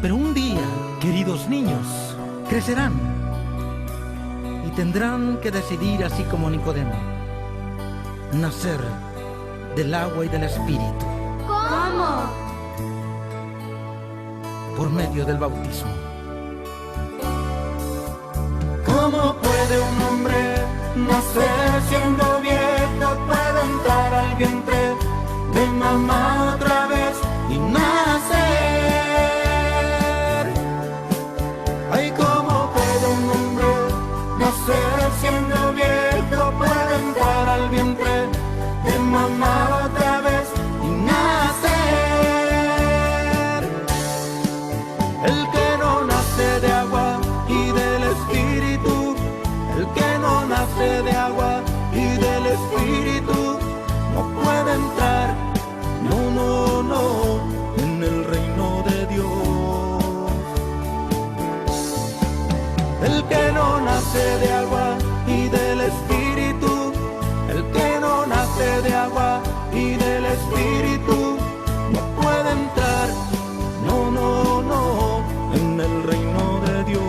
Pero un día, queridos niños, crecerán y tendrán que decidir, así como Nicodemo, nacer del agua y del Espíritu. ¿Cómo? Por medio del bautismo. ¿Cómo puede un hombre nacer siendo viejo? Puede entrar al vientre de mamá otra vez y nacer. Ay, ¿cómo puede un hombre nacer siendo viejo? Puede entrar al vientre de mamá otra vez y nacer. El que no nace de agua y del Espíritu, el que no nace de agua y del Espíritu, no puede entrar, no, no, no, en el reino de Dios. El que no nace de agua y del Espíritu, el que no nace de agua y del Espíritu, no puede entrar, no, no, no, en el reino de Dios.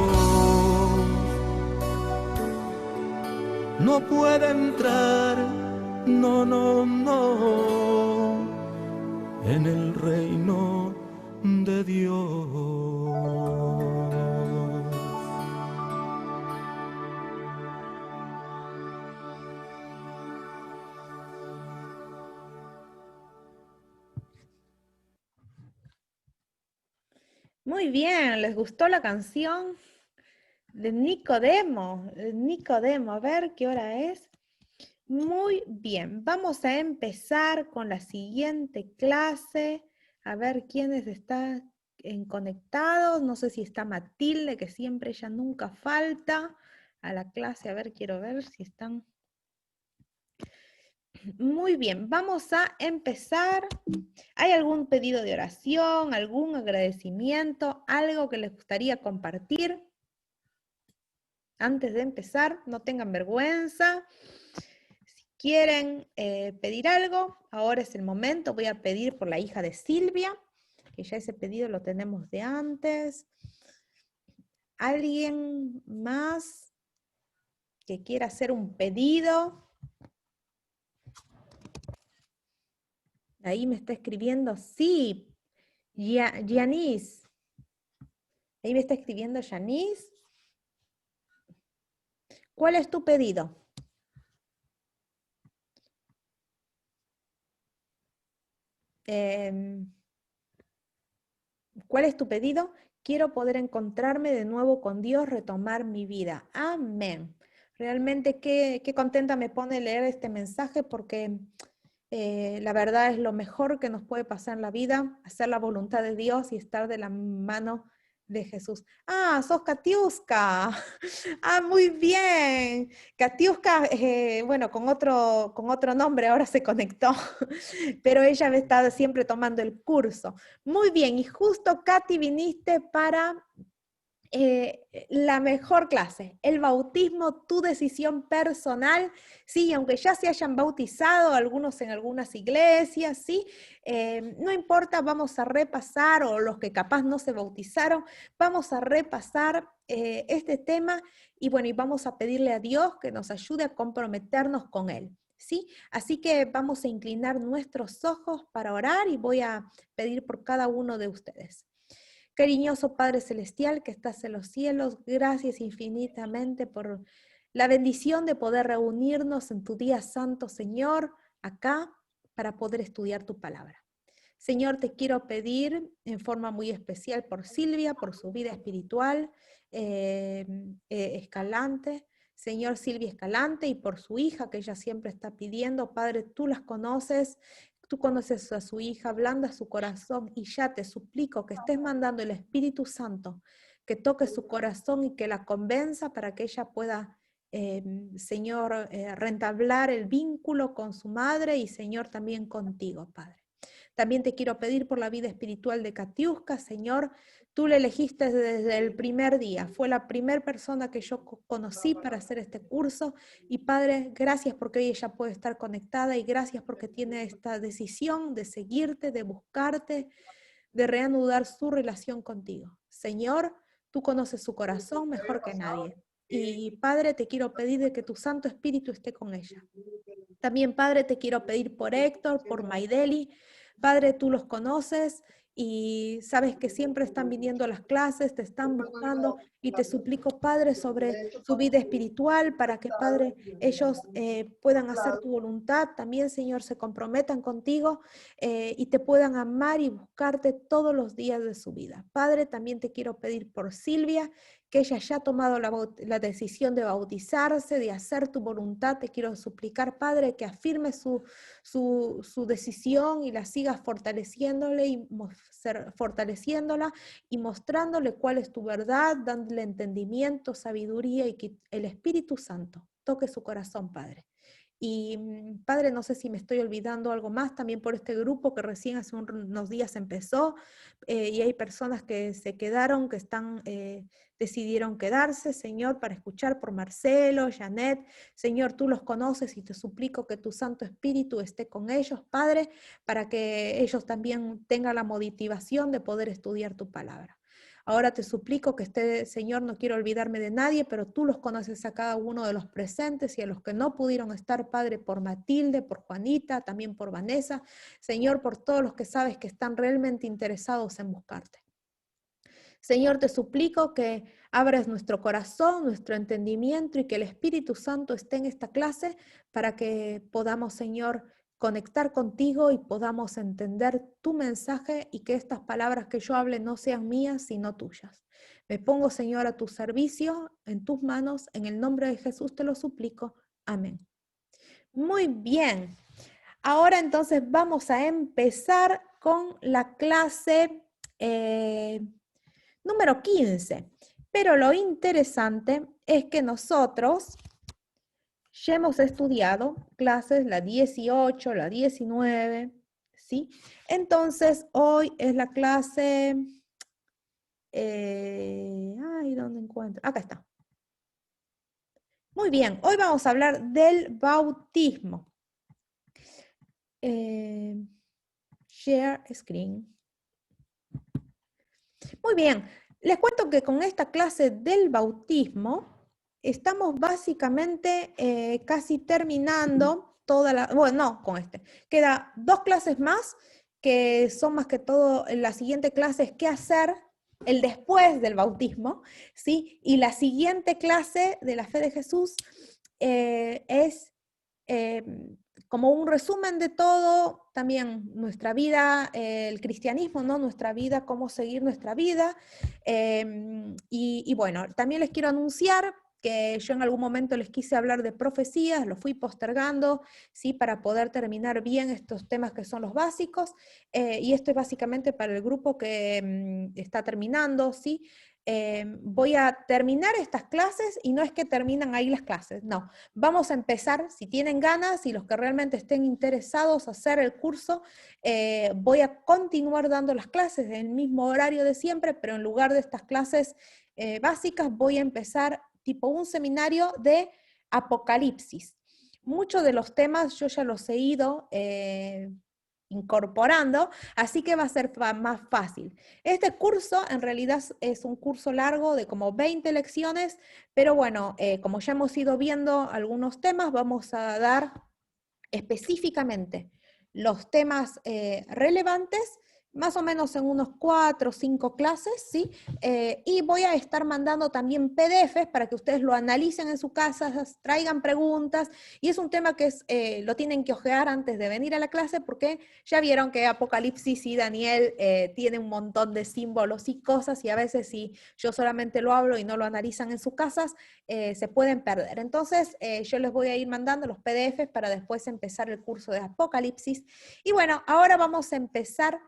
No puede entrar, no, no, no, en el reino de Dios. Muy bien, ¿les gustó la canción de Nicodemo? Nicodemo, a ver qué hora es. Muy bien, vamos a empezar con la siguiente clase. A ver quiénes están conectados. No sé si está Matilde, que siempre ella nunca falta a la clase. A ver, quiero ver si están. Muy bien, vamos a empezar. ¿Hay algún pedido de oración, algún agradecimiento, algo que les gustaría compartir? Antes de empezar, no tengan vergüenza. Si quieren pedir algo, ahora es el momento. Voy a pedir por la hija de Silvia, que ya ese pedido lo tenemos de antes. ¿Alguien más que quiera hacer un pedido? Ahí me está escribiendo, sí, Yanis. Ahí me está escribiendo Yanis. ¿Cuál es tu pedido? ¿Cuál es tu pedido? Quiero poder encontrarme de nuevo con Dios, retomar mi vida. Amén. Realmente qué contenta me pone leer este mensaje porque la verdad es lo mejor que nos puede pasar en la vida, hacer la voluntad de Dios y estar de la mano de Jesús. Ah, sos Katiuska. Ah, muy bien. Katiuska, bueno, con otro nombre ahora se conectó, pero ella me está siempre tomando el curso. Muy bien, y justo Katy viniste para la mejor clase, el bautismo, tu decisión personal, sí, aunque ya se hayan bautizado algunos en algunas iglesias, sí, no importa, vamos a repasar, o los que capaz no se bautizaron, vamos a repasar este tema y bueno, y vamos a pedirle a Dios que nos ayude a comprometernos con Él. ¿Sí? Así que vamos a inclinar nuestros ojos para orar y voy a pedir por cada uno de ustedes. Cariñoso Padre Celestial que estás en los cielos, gracias infinitamente por la bendición de poder reunirnos en tu día santo, Señor, acá para poder estudiar tu palabra. Señor, te quiero pedir en forma muy especial por Silvia, por su vida espiritual, Escalante, Señor Silvia Escalante, y por su hija que ella siempre está pidiendo. Padre, tú las conoces. Tú conoces a su hija, ablanda su corazón y ya te suplico que estés mandando el Espíritu Santo, que toque su corazón y que la convenza para que ella pueda, Señor, reentablar el vínculo con su madre y, Señor, también contigo, Padre. También te quiero pedir por la vida espiritual de Katiuska, Señor. Tú le elegiste desde el primer día. Fue la primera persona que yo conocí para hacer este curso. Y Padre, gracias porque hoy ella puede estar conectada y gracias porque tiene esta decisión de seguirte, de buscarte, de reanudar su relación contigo. Señor, tú conoces su corazón mejor que nadie. Y Padre, te quiero pedir de que tu Santo Espíritu esté con ella. También, Padre, te quiero pedir por Héctor, por Maideli. Padre, tú los conoces y sabes que siempre están viniendo a las clases, te están buscando y te suplico, Padre, sobre su vida espiritual para que, Padre, ellos puedan hacer tu voluntad. También, Señor, se comprometan contigo y te puedan amar y buscarte todos los días de su vida. Padre, también te quiero pedir por Silvia, que ella ya ha tomado la decisión de bautizarse, de hacer tu voluntad. Te quiero suplicar, Padre, que afirme su decisión y la sigas fortaleciéndola y mostrándole cuál es tu verdad, dándole entendimiento, sabiduría y que el Espíritu Santo toque su corazón, Padre. Y Padre, no sé si me estoy olvidando algo más, también por este grupo que recién hace unos días empezó, y hay personas que se quedaron, que decidieron quedarse, Señor, para escuchar por Marcelo, Janet. Señor, tú los conoces y te suplico que tu Santo Espíritu esté con ellos, Padre, para que ellos también tengan la motivación de poder estudiar tu palabra. Ahora te suplico que esté, Señor, no quiero olvidarme de nadie, pero tú los conoces a cada uno de los presentes y a los que no pudieron estar, Padre, por Matilde, por Juanita, también por Vanessa. Señor, por todos los que sabes que están realmente interesados en buscarte. Señor, te suplico que abras nuestro corazón, nuestro entendimiento y que el Espíritu Santo esté en esta clase para que podamos, Señor, conectar contigo y podamos entender tu mensaje y que estas palabras que yo hable no sean mías, sino tuyas. Me pongo, Señor, a tu servicio, en tus manos, en el nombre de Jesús te lo suplico. Amén. Muy bien. Ahora entonces vamos a empezar con la clase número 15. Pero lo interesante es que nosotros ya hemos estudiado clases la 18, la 19, ¿sí? Entonces, hoy es la clase... ¿dónde encuentro? Acá está. Muy bien, hoy vamos a hablar del bautismo. Share screen. Muy bien, les cuento que con esta clase del bautismo estamos básicamente casi terminando toda la... Bueno, no, con este. Queda 2 clases más, que son más que todo, la siguiente clase es qué hacer el después del bautismo, ¿sí? Y la siguiente clase de la fe de Jesús es como un resumen de todo, también nuestra vida, el cristianismo, ¿no? Nuestra vida, cómo seguir nuestra vida. Y bueno, también les quiero anunciar que yo en algún momento les quise hablar de profecías, lo fui postergando, ¿sí? Para poder terminar bien estos temas que son los básicos, y esto es básicamente para el grupo que está terminando, ¿sí? Voy a terminar estas clases y no es que terminan ahí las clases, no. Vamos a empezar, si tienen ganas y los que realmente estén interesados a hacer el curso, voy a continuar dando las clases en el mismo horario de siempre, pero en lugar de estas clases básicas voy a empezar tipo un seminario de Apocalipsis. Muchos de los temas yo ya los he ido incorporando, así que va a ser más fácil. Este curso en realidad es un curso largo de como 20 lecciones, pero bueno, como ya hemos ido viendo algunos temas, vamos a dar específicamente los temas relevantes, más o menos en unos 4 o 5 clases, ¿sí? Y voy a estar mandando también PDFs para que ustedes lo analicen en su casa, traigan preguntas, y es un tema que lo tienen que ojear antes de venir a la clase, porque ya vieron que Apocalipsis y Daniel tienen un montón de símbolos y cosas, y a veces si yo solamente lo hablo y no lo analizan en sus casas, se pueden perder. Entonces, yo les voy a ir mandando los PDFs para después empezar el curso de Apocalipsis. Y bueno, ahora vamos a empezar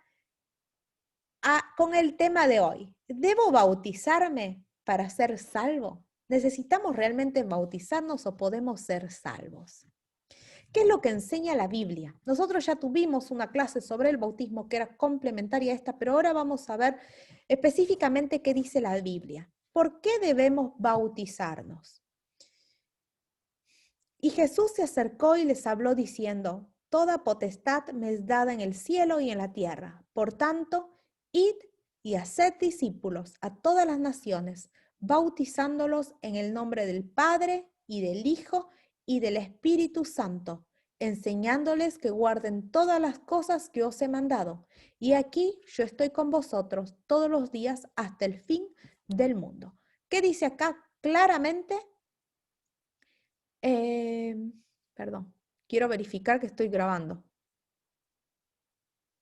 con el tema de hoy. ¿Debo bautizarme para ser salvo? ¿Necesitamos realmente bautizarnos o podemos ser salvos? ¿Qué es lo que enseña la Biblia? Nosotros ya tuvimos una clase sobre el bautismo que era complementaria a esta, pero ahora vamos a ver específicamente qué dice la Biblia. ¿Por qué debemos bautizarnos? Y Jesús se acercó y les habló diciendo: toda potestad me es dada en el cielo y en la tierra. Por tanto, id y haced discípulos a todas las naciones, bautizándolos en el nombre del Padre y del Hijo y del Espíritu Santo, enseñándoles que guarden todas las cosas que os he mandado. Y aquí yo estoy con vosotros todos los días hasta el fin del mundo. ¿Qué dice acá claramente? Perdón, quiero verificar que estoy grabando.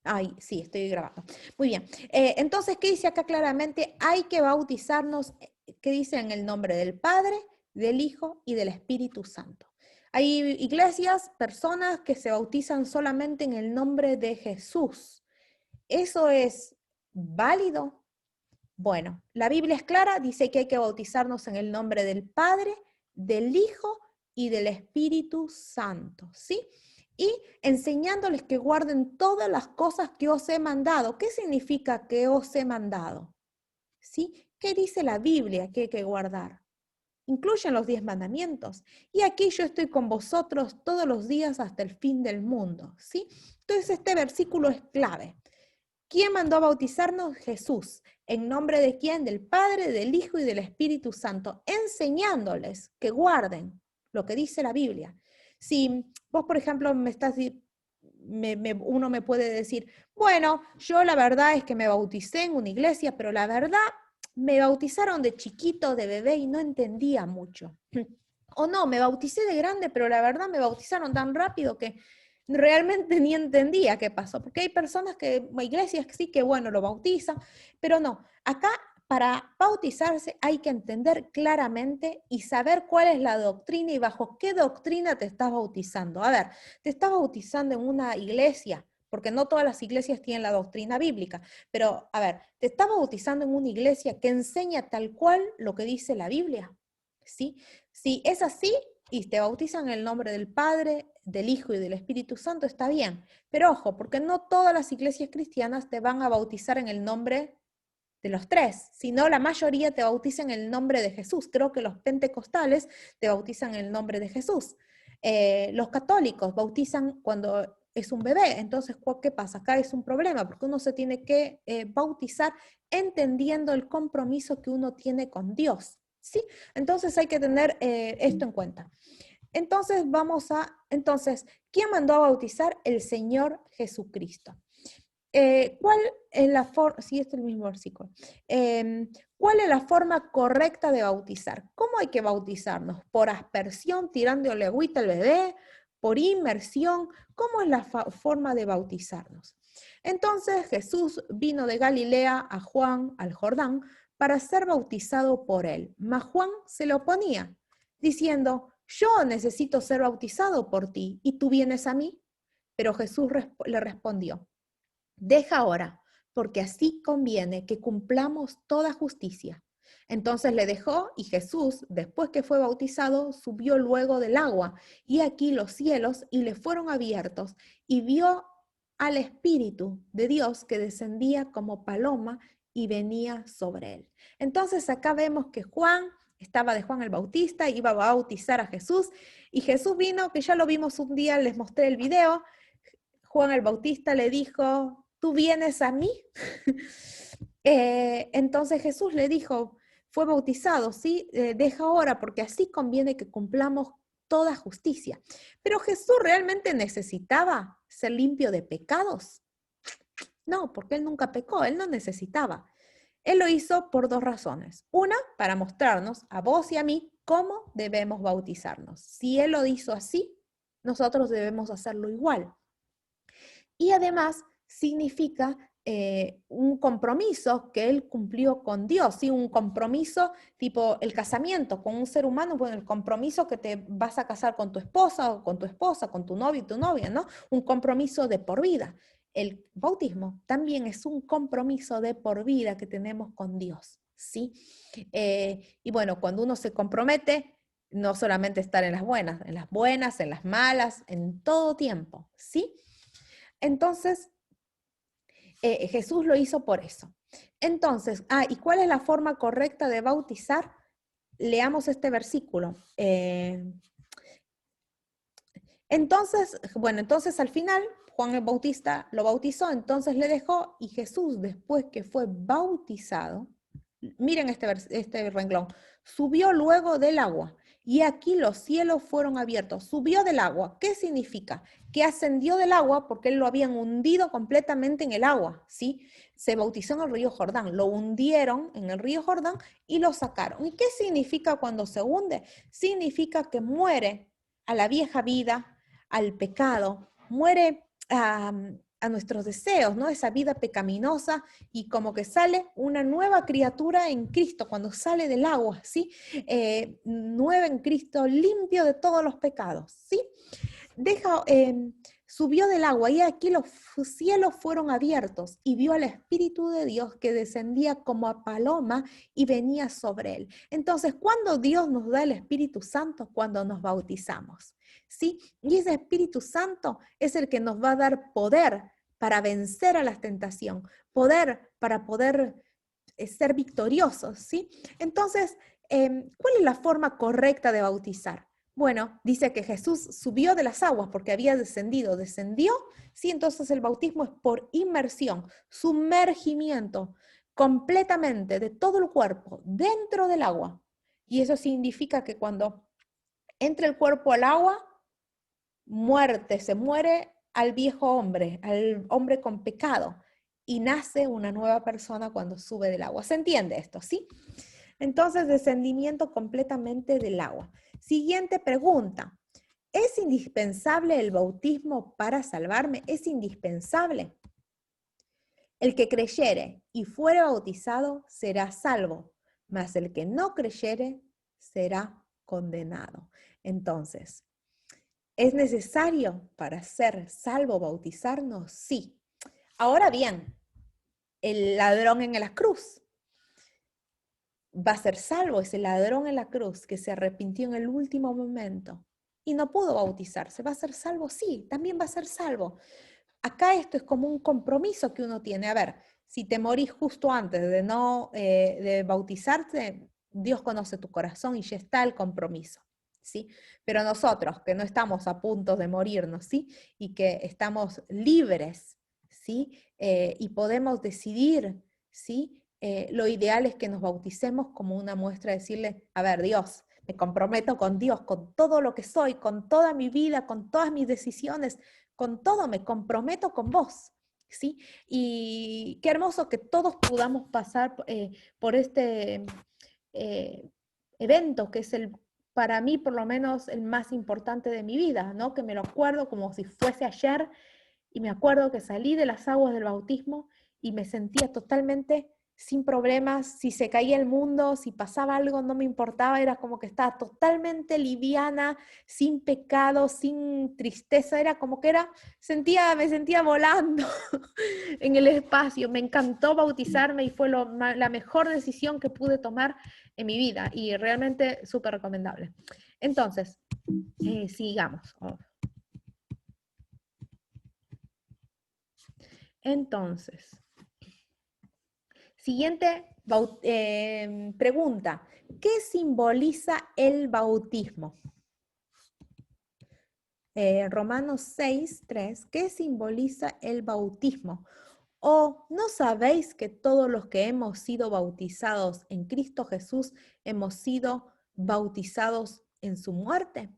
Ay, sí, estoy grabando. Muy bien. Entonces, ¿qué dice acá claramente? Hay que bautizarnos, ¿qué dice? En el nombre del Padre, del Hijo y del Espíritu Santo. Hay iglesias, personas que se bautizan solamente en el nombre de Jesús. ¿Eso es válido? Bueno, la Biblia es clara, dice que hay que bautizarnos en el nombre del Padre, del Hijo y del Espíritu Santo, ¿sí? Y enseñándoles que guarden todas las cosas que os he mandado. ¿Qué significa que os he mandado? ¿Sí? ¿Qué dice la Biblia que hay que guardar? Incluyen los 10 mandamientos. Y aquí yo estoy con vosotros todos los días hasta el fin del mundo, ¿sí? Entonces este versículo es clave. ¿Quién mandó a bautizarnos? Jesús. ¿En nombre de quién? Del Padre, del Hijo y del Espíritu Santo, enseñándoles que guarden lo que dice la Biblia. Si vos, por ejemplo, uno me puede decir, bueno, yo la verdad es que me bauticé en una iglesia, pero la verdad me bautizaron de chiquito, de bebé y no entendía mucho. O no, me bauticé de grande, pero la verdad me bautizaron tan rápido que realmente ni entendía qué pasó, porque hay personas iglesias que sí que bueno, lo bautizan, pero no, acá para bautizarse hay que entender claramente y saber cuál es la doctrina y bajo qué doctrina te estás bautizando. A ver, te estás bautizando en una iglesia, porque no todas las iglesias tienen la doctrina bíblica, pero a ver, te estás bautizando en una iglesia que enseña tal cual lo que dice la Biblia, ¿sí? Si es así, y te bautizan en el nombre del Padre, del Hijo y del Espíritu Santo, está bien. Pero ojo, porque no todas las iglesias cristianas te van a bautizar en el nombre de los tres, sino la mayoría te bautizan en el nombre de Jesús. Creo que los pentecostales te bautizan en el nombre de Jesús. Los católicos bautizan cuando es un bebé. Entonces, ¿qué pasa? Acá es un problema, porque uno se tiene que bautizar entendiendo el compromiso que uno tiene con Dios, ¿sí? Entonces hay que tener esto en cuenta. Entonces, ¿quién mandó a bautizar? El Señor Jesucristo. ¿Cuál es la forma? Sí, este es el mismo versículo. ¿Cuál es la forma correcta de bautizar? ¿Cómo hay que bautizarnos? ¿Por aspersión, tirándole agüita al bebé? ¿Por inmersión? ¿Cómo es la forma de bautizarnos? Entonces Jesús vino de Galilea a Juan, al Jordán, para ser bautizado por él. Mas Juan se lo oponía, diciendo, yo necesito ser bautizado por ti, ¿y tú vienes a mí? Pero Jesús le respondió, deja ahora, porque así conviene que cumplamos toda justicia. Entonces le dejó y Jesús, después que fue bautizado, subió luego del agua, y aquí los cielos y le fueron abiertos, y vio al Espíritu de Dios que descendía como paloma y venía sobre él. Entonces acá vemos que Juan estaba de Juan el Bautista, iba a bautizar a Jesús, y Jesús vino, que ya lo vimos un día, les mostré el video. Juan el Bautista le dijo, ¿tú vienes a mí? Entonces Jesús le dijo, fue bautizado, ¿sí? Deja ahora, porque así conviene que cumplamos toda justicia. Pero Jesús realmente necesitaba ser limpio de pecados. No, porque él nunca pecó, él no necesitaba. Él lo hizo por dos razones. Una, para mostrarnos a vos y a mí cómo debemos bautizarnos. Si él lo hizo así, nosotros debemos hacerlo igual. Y además significa un compromiso que él cumplió con Dios, ¿sí? Un compromiso tipo el casamiento con un ser humano, bueno, el compromiso que te vas a casar con tu esposa o con tu esposa, con tu novio y tu novia, ¿no? Un compromiso de por vida. El bautismo también es un compromiso de por vida que tenemos con Dios, ¿sí? Y bueno, cuando uno se compromete, no solamente estar en las buenas, en las malas, en todo tiempo, ¿sí? Entonces, Jesús lo hizo por eso. Entonces, ¿y cuál es la forma correcta de bautizar? Leamos este versículo. Entonces al final, Juan el Bautista lo bautizó, entonces le dejó, y Jesús, después que fue bautizado, miren este renglón, subió luego del agua, y aquí los cielos fueron abiertos. Subió del agua, ¿qué significa? Que ascendió del agua porque él lo habían hundido completamente en el agua, ¿sí? Se bautizó en el río Jordán, lo hundieron en el río Jordán y lo sacaron. ¿Y qué significa cuando se hunde? Significa que muere a la vieja vida, al pecado, muere a nuestros deseos, ¿no? Esa vida pecaminosa, y como que sale una nueva criatura en Cristo cuando sale del agua, ¿sí? Nueva en Cristo, limpio de todos los pecados, ¿sí? Subió del agua y aquí los cielos fueron abiertos y vio al Espíritu de Dios que descendía como a paloma y venía sobre él. Entonces, ¿cuándo Dios nos da el Espíritu Santo? Cuando nos bautizamos, ¿sí? Y ese Espíritu Santo es el que nos va a dar poder para vencer a la tentación, poder para poder ser victoriosos, ¿sí? Entonces, ¿cuál es la forma correcta de bautizar? Bueno, dice que Jesús subió de las aguas porque había descendido, sí, entonces el bautismo es por inmersión, sumergimiento completamente de todo el cuerpo dentro del agua. Y eso significa que cuando entra el cuerpo al agua, se muere al viejo hombre, al hombre con pecado, y nace una nueva persona cuando sube del agua. ¿Se entiende esto? ¿Sí? Entonces, descendimiento completamente del agua. Siguiente pregunta. ¿Es indispensable el bautismo para salvarme? ¿Es indispensable? El que creyere y fuere bautizado será salvo, mas el que no creyere será condenado. Entonces, ¿es necesario para ser salvo bautizarnos? Sí. Ahora bien, el ladrón en la cruz va a ser salvo, ese ladrón en la cruz que se arrepintió en el último momento y no pudo bautizarse. ¿Va a ser salvo? Sí, también va a ser salvo. Acá esto es como un compromiso que uno tiene. A ver, si te morís justo antes de bautizarte, Dios conoce tu corazón y ya está el compromiso, ¿sí? Pero nosotros que no estamos a punto de morirnos, ¿sí? Y que estamos libres, ¿sí? Y podemos decidir, ¿sí? Lo ideal es que nos bauticemos como una muestra de decirle, a ver, Dios, me comprometo con Dios, con todo lo que soy, con toda mi vida, con todas mis decisiones, con todo me comprometo con vos, ¿sí? Y qué hermoso que todos podamos pasar por este evento que es para mí por lo menos el más importante de mi vida, ¿no? Que me lo acuerdo como si fuese ayer, y me acuerdo que salí de las aguas del bautismo y me sentía totalmente sin problemas. Si se caía el mundo, si pasaba algo, no me importaba, era como que estaba totalmente liviana, sin pecado, sin tristeza, era como que me sentía volando en el espacio. Me encantó bautizarme y fue la mejor decisión que pude tomar en mi vida, y realmente súper recomendable. Entonces, sigamos. Entonces, siguiente pregunta. ¿Qué simboliza el bautismo? Romanos 6:3. ¿Qué simboliza el bautismo? ¿O no sabéis que todos los que hemos sido bautizados en Cristo Jesús hemos sido bautizados en su muerte?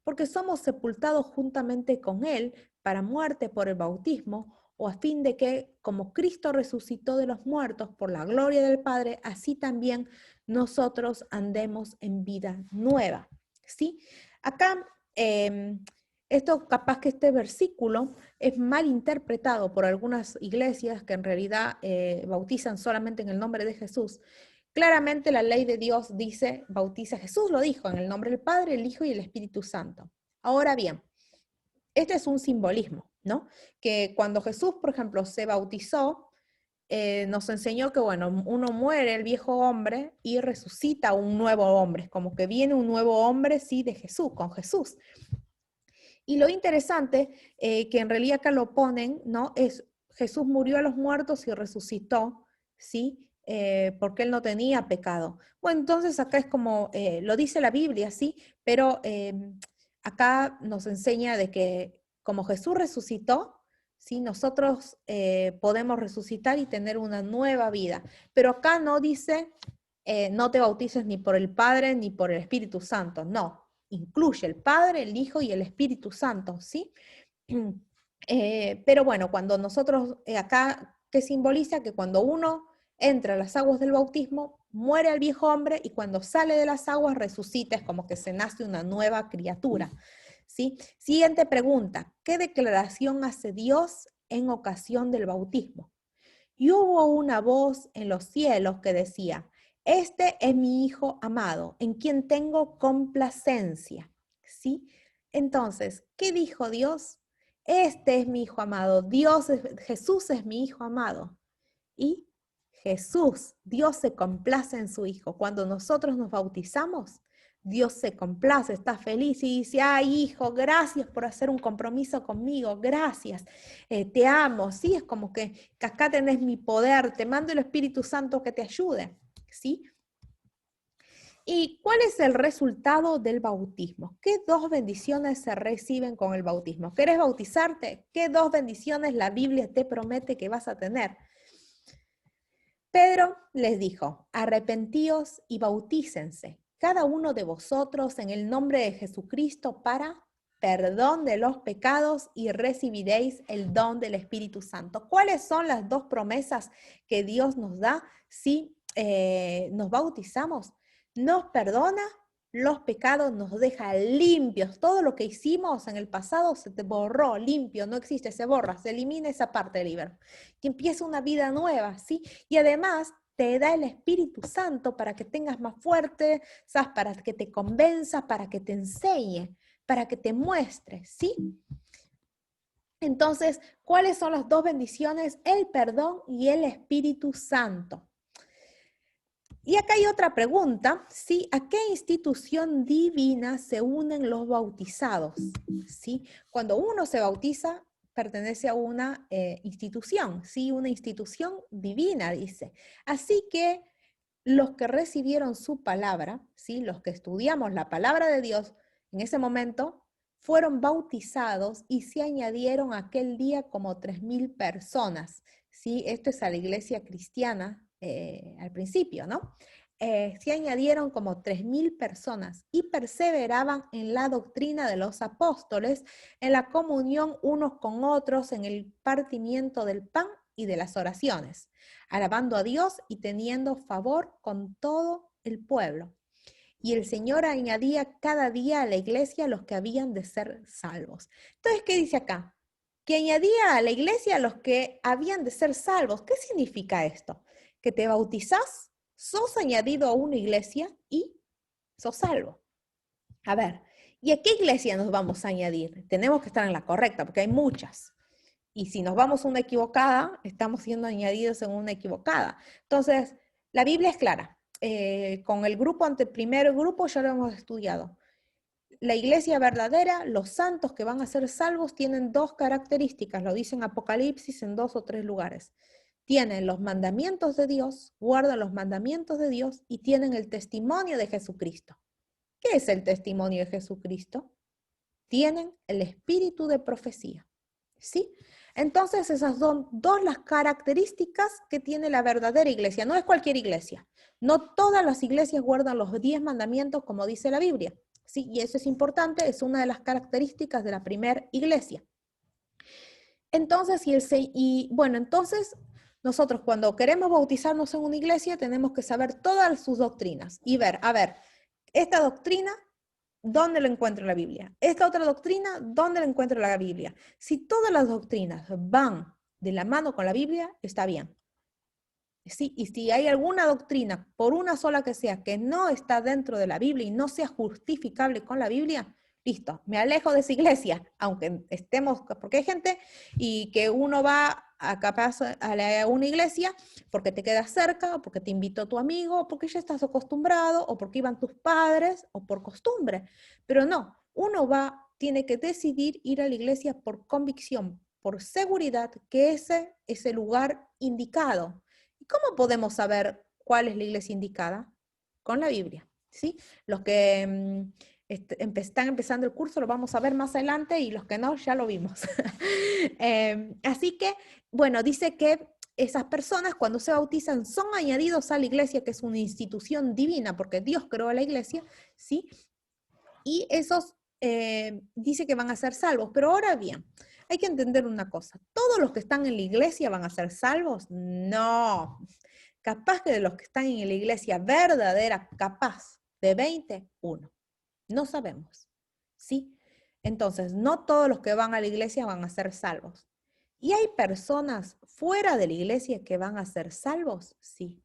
Porque somos sepultados juntamente con Él para muerte por el bautismo, o a fin de que, como Cristo resucitó de los muertos por la gloria del Padre, así también nosotros andemos en vida nueva. ¿Sí? Acá, esto capaz que este versículo es mal interpretado por algunas iglesias que en realidad bautizan solamente en el nombre de Jesús. Claramente la ley de Dios dice, bautiza, Jesús lo dijo, en el nombre del Padre, el Hijo y el Espíritu Santo. Ahora bien, este es un simbolismo, ¿no? Que cuando Jesús, por ejemplo, se bautizó, nos enseñó que, bueno, uno muere, el viejo hombre, y resucita un nuevo hombre, como que viene un nuevo hombre, sí, de Jesús, con Jesús. Y lo interesante, que en realidad acá lo ponen, ¿no? Es Jesús murió a los muertos y resucitó, ¿sí? Porque él no tenía pecado. Bueno, entonces acá es como, lo dice la Biblia, ¿sí? Pero acá nos enseña de que como Jesús resucitó, ¿sí? Nosotros podemos resucitar y tener una nueva vida. Pero acá no dice, no te bautices ni por el Padre ni por el Espíritu Santo. No, incluye el Padre, el Hijo y el Espíritu Santo, ¿sí? Pero bueno, cuando nosotros acá, ¿qué simboliza? Que cuando uno entra a las aguas del bautismo, muere el viejo hombre y cuando sale de las aguas resucita, es como que se nace una nueva criatura, ¿sí? Siguiente pregunta, ¿qué declaración hace Dios en ocasión del bautismo? Y hubo una voz en los cielos que decía, este es mi Hijo amado, en quien tengo complacencia, ¿sí? Entonces, ¿qué dijo Dios? Este es mi Hijo amado, Jesús es mi Hijo amado. Y Jesús, Dios se complace en su Hijo. Cuando nosotros nos bautizamos, Dios se complace, está feliz y dice, ay hijo, gracias por hacer un compromiso conmigo, gracias, te amo, ¿sí? Es como que acá tenés mi poder, te mando el Espíritu Santo que te ayude, ¿sí? ¿Y cuál es el resultado del bautismo? ¿Qué dos bendiciones se reciben con el bautismo? ¿Querés bautizarte? ¿Qué dos bendiciones la Biblia te promete que vas a tener? Pedro les dijo, arrepentíos y bautícense, cada uno de vosotros en el nombre de Jesucristo para perdón de los pecados y recibiréis el don del Espíritu Santo. ¿Cuáles son las dos promesas que Dios nos da si nos bautizamos? Nos perdona los pecados, nos deja limpios. Todo lo que hicimos en el pasado se te borró, limpio, no existe, se borra, se elimina esa parte del libro. Y empieza una vida nueva, ¿sí? Y además te da el Espíritu Santo para que tengas más fuerte, ¿sabes? Para que te convenza, para que te enseñe, para que te muestre, ¿sí? Entonces, ¿cuáles son las dos bendiciones? El perdón y el Espíritu Santo. Y acá hay otra pregunta, ¿sí? ¿A qué institución divina se unen los bautizados? ¿Sí? Cuando uno se bautiza, pertenece a una institución, ¿sí? Una institución divina, dice. Así que los que recibieron su palabra, ¿sí? Los que estudiamos la palabra de Dios, en ese momento fueron bautizados y se añadieron aquel día como 3.000 personas, ¿sí? Esto es a la iglesia cristiana al principio, ¿no? Se añadieron como 3.000 personas y perseveraban en la doctrina de los apóstoles, en la comunión unos con otros, en el partimiento del pan y de las oraciones, alabando a Dios y teniendo favor con todo el pueblo. Y el Señor añadía cada día a la iglesia los que habían de ser salvos. Entonces, ¿qué dice acá? Que añadía a la iglesia a los que habían de ser salvos. ¿Qué significa esto? Que te bautizás, sos añadido a una iglesia y sos salvo. A ver, ¿y a qué iglesia nos vamos a añadir? Tenemos que estar en la correcta, porque hay muchas. Y si nos vamos a una equivocada, estamos siendo añadidos en una equivocada. Entonces, la Biblia es clara. Con el primer grupo ya lo hemos estudiado. La iglesia verdadera, los santos que van a ser salvos, tienen dos características, lo dice en Apocalipsis en 2 o 3 lugares. Tienen los mandamientos de Dios, guardan los mandamientos de Dios y tienen el testimonio de Jesucristo. ¿Qué es el testimonio de Jesucristo? Tienen el espíritu de profecía, ¿sí? Entonces esas son dos las características que tiene la verdadera iglesia. No es cualquier iglesia. No todas las iglesias guardan los 10 mandamientos como dice la Biblia, ¿sí? Y eso es importante, es una de las características de la primera iglesia. Entonces, entonces nosotros cuando queremos bautizarnos en una iglesia tenemos que saber todas sus doctrinas y ver, a ver, esta doctrina, ¿dónde la encuentro en la Biblia? Esta otra doctrina, ¿dónde la encuentro en la Biblia? Si todas las doctrinas van de la mano con la Biblia, está bien. ¿Sí? Y si hay alguna doctrina, por una sola que sea, que no está dentro de la Biblia y no sea justificable con la Biblia, listo, me alejo de esa iglesia, aunque estemos, porque hay gente y que uno va capaz a una iglesia porque te queda cerca, o porque te invitó tu amigo, o porque ya estás acostumbrado, o porque iban tus padres, o por costumbre. Pero no, uno tiene que decidir ir a la iglesia por convicción, por seguridad, que ese es el lugar indicado. ¿Y cómo podemos saber cuál es la iglesia indicada? Con la Biblia, ¿sí? Los que están empezando el curso, lo vamos a ver más adelante y los que no, ya lo vimos. Así que, bueno, dice que esas personas cuando se bautizan son añadidos a la iglesia, que es una institución divina, porque Dios creó la iglesia, ¿sí? Y esos dice que van a ser salvos. Pero ahora bien, hay que entender una cosa. ¿Todos los que están en la iglesia van a ser salvos? No. Capaz que de los que están en la iglesia verdadera, capaz de 20, uno. No sabemos, ¿sí? Entonces, no todos los que van a la iglesia van a ser salvos. ¿Y hay personas fuera de la iglesia que van a ser salvos? Sí.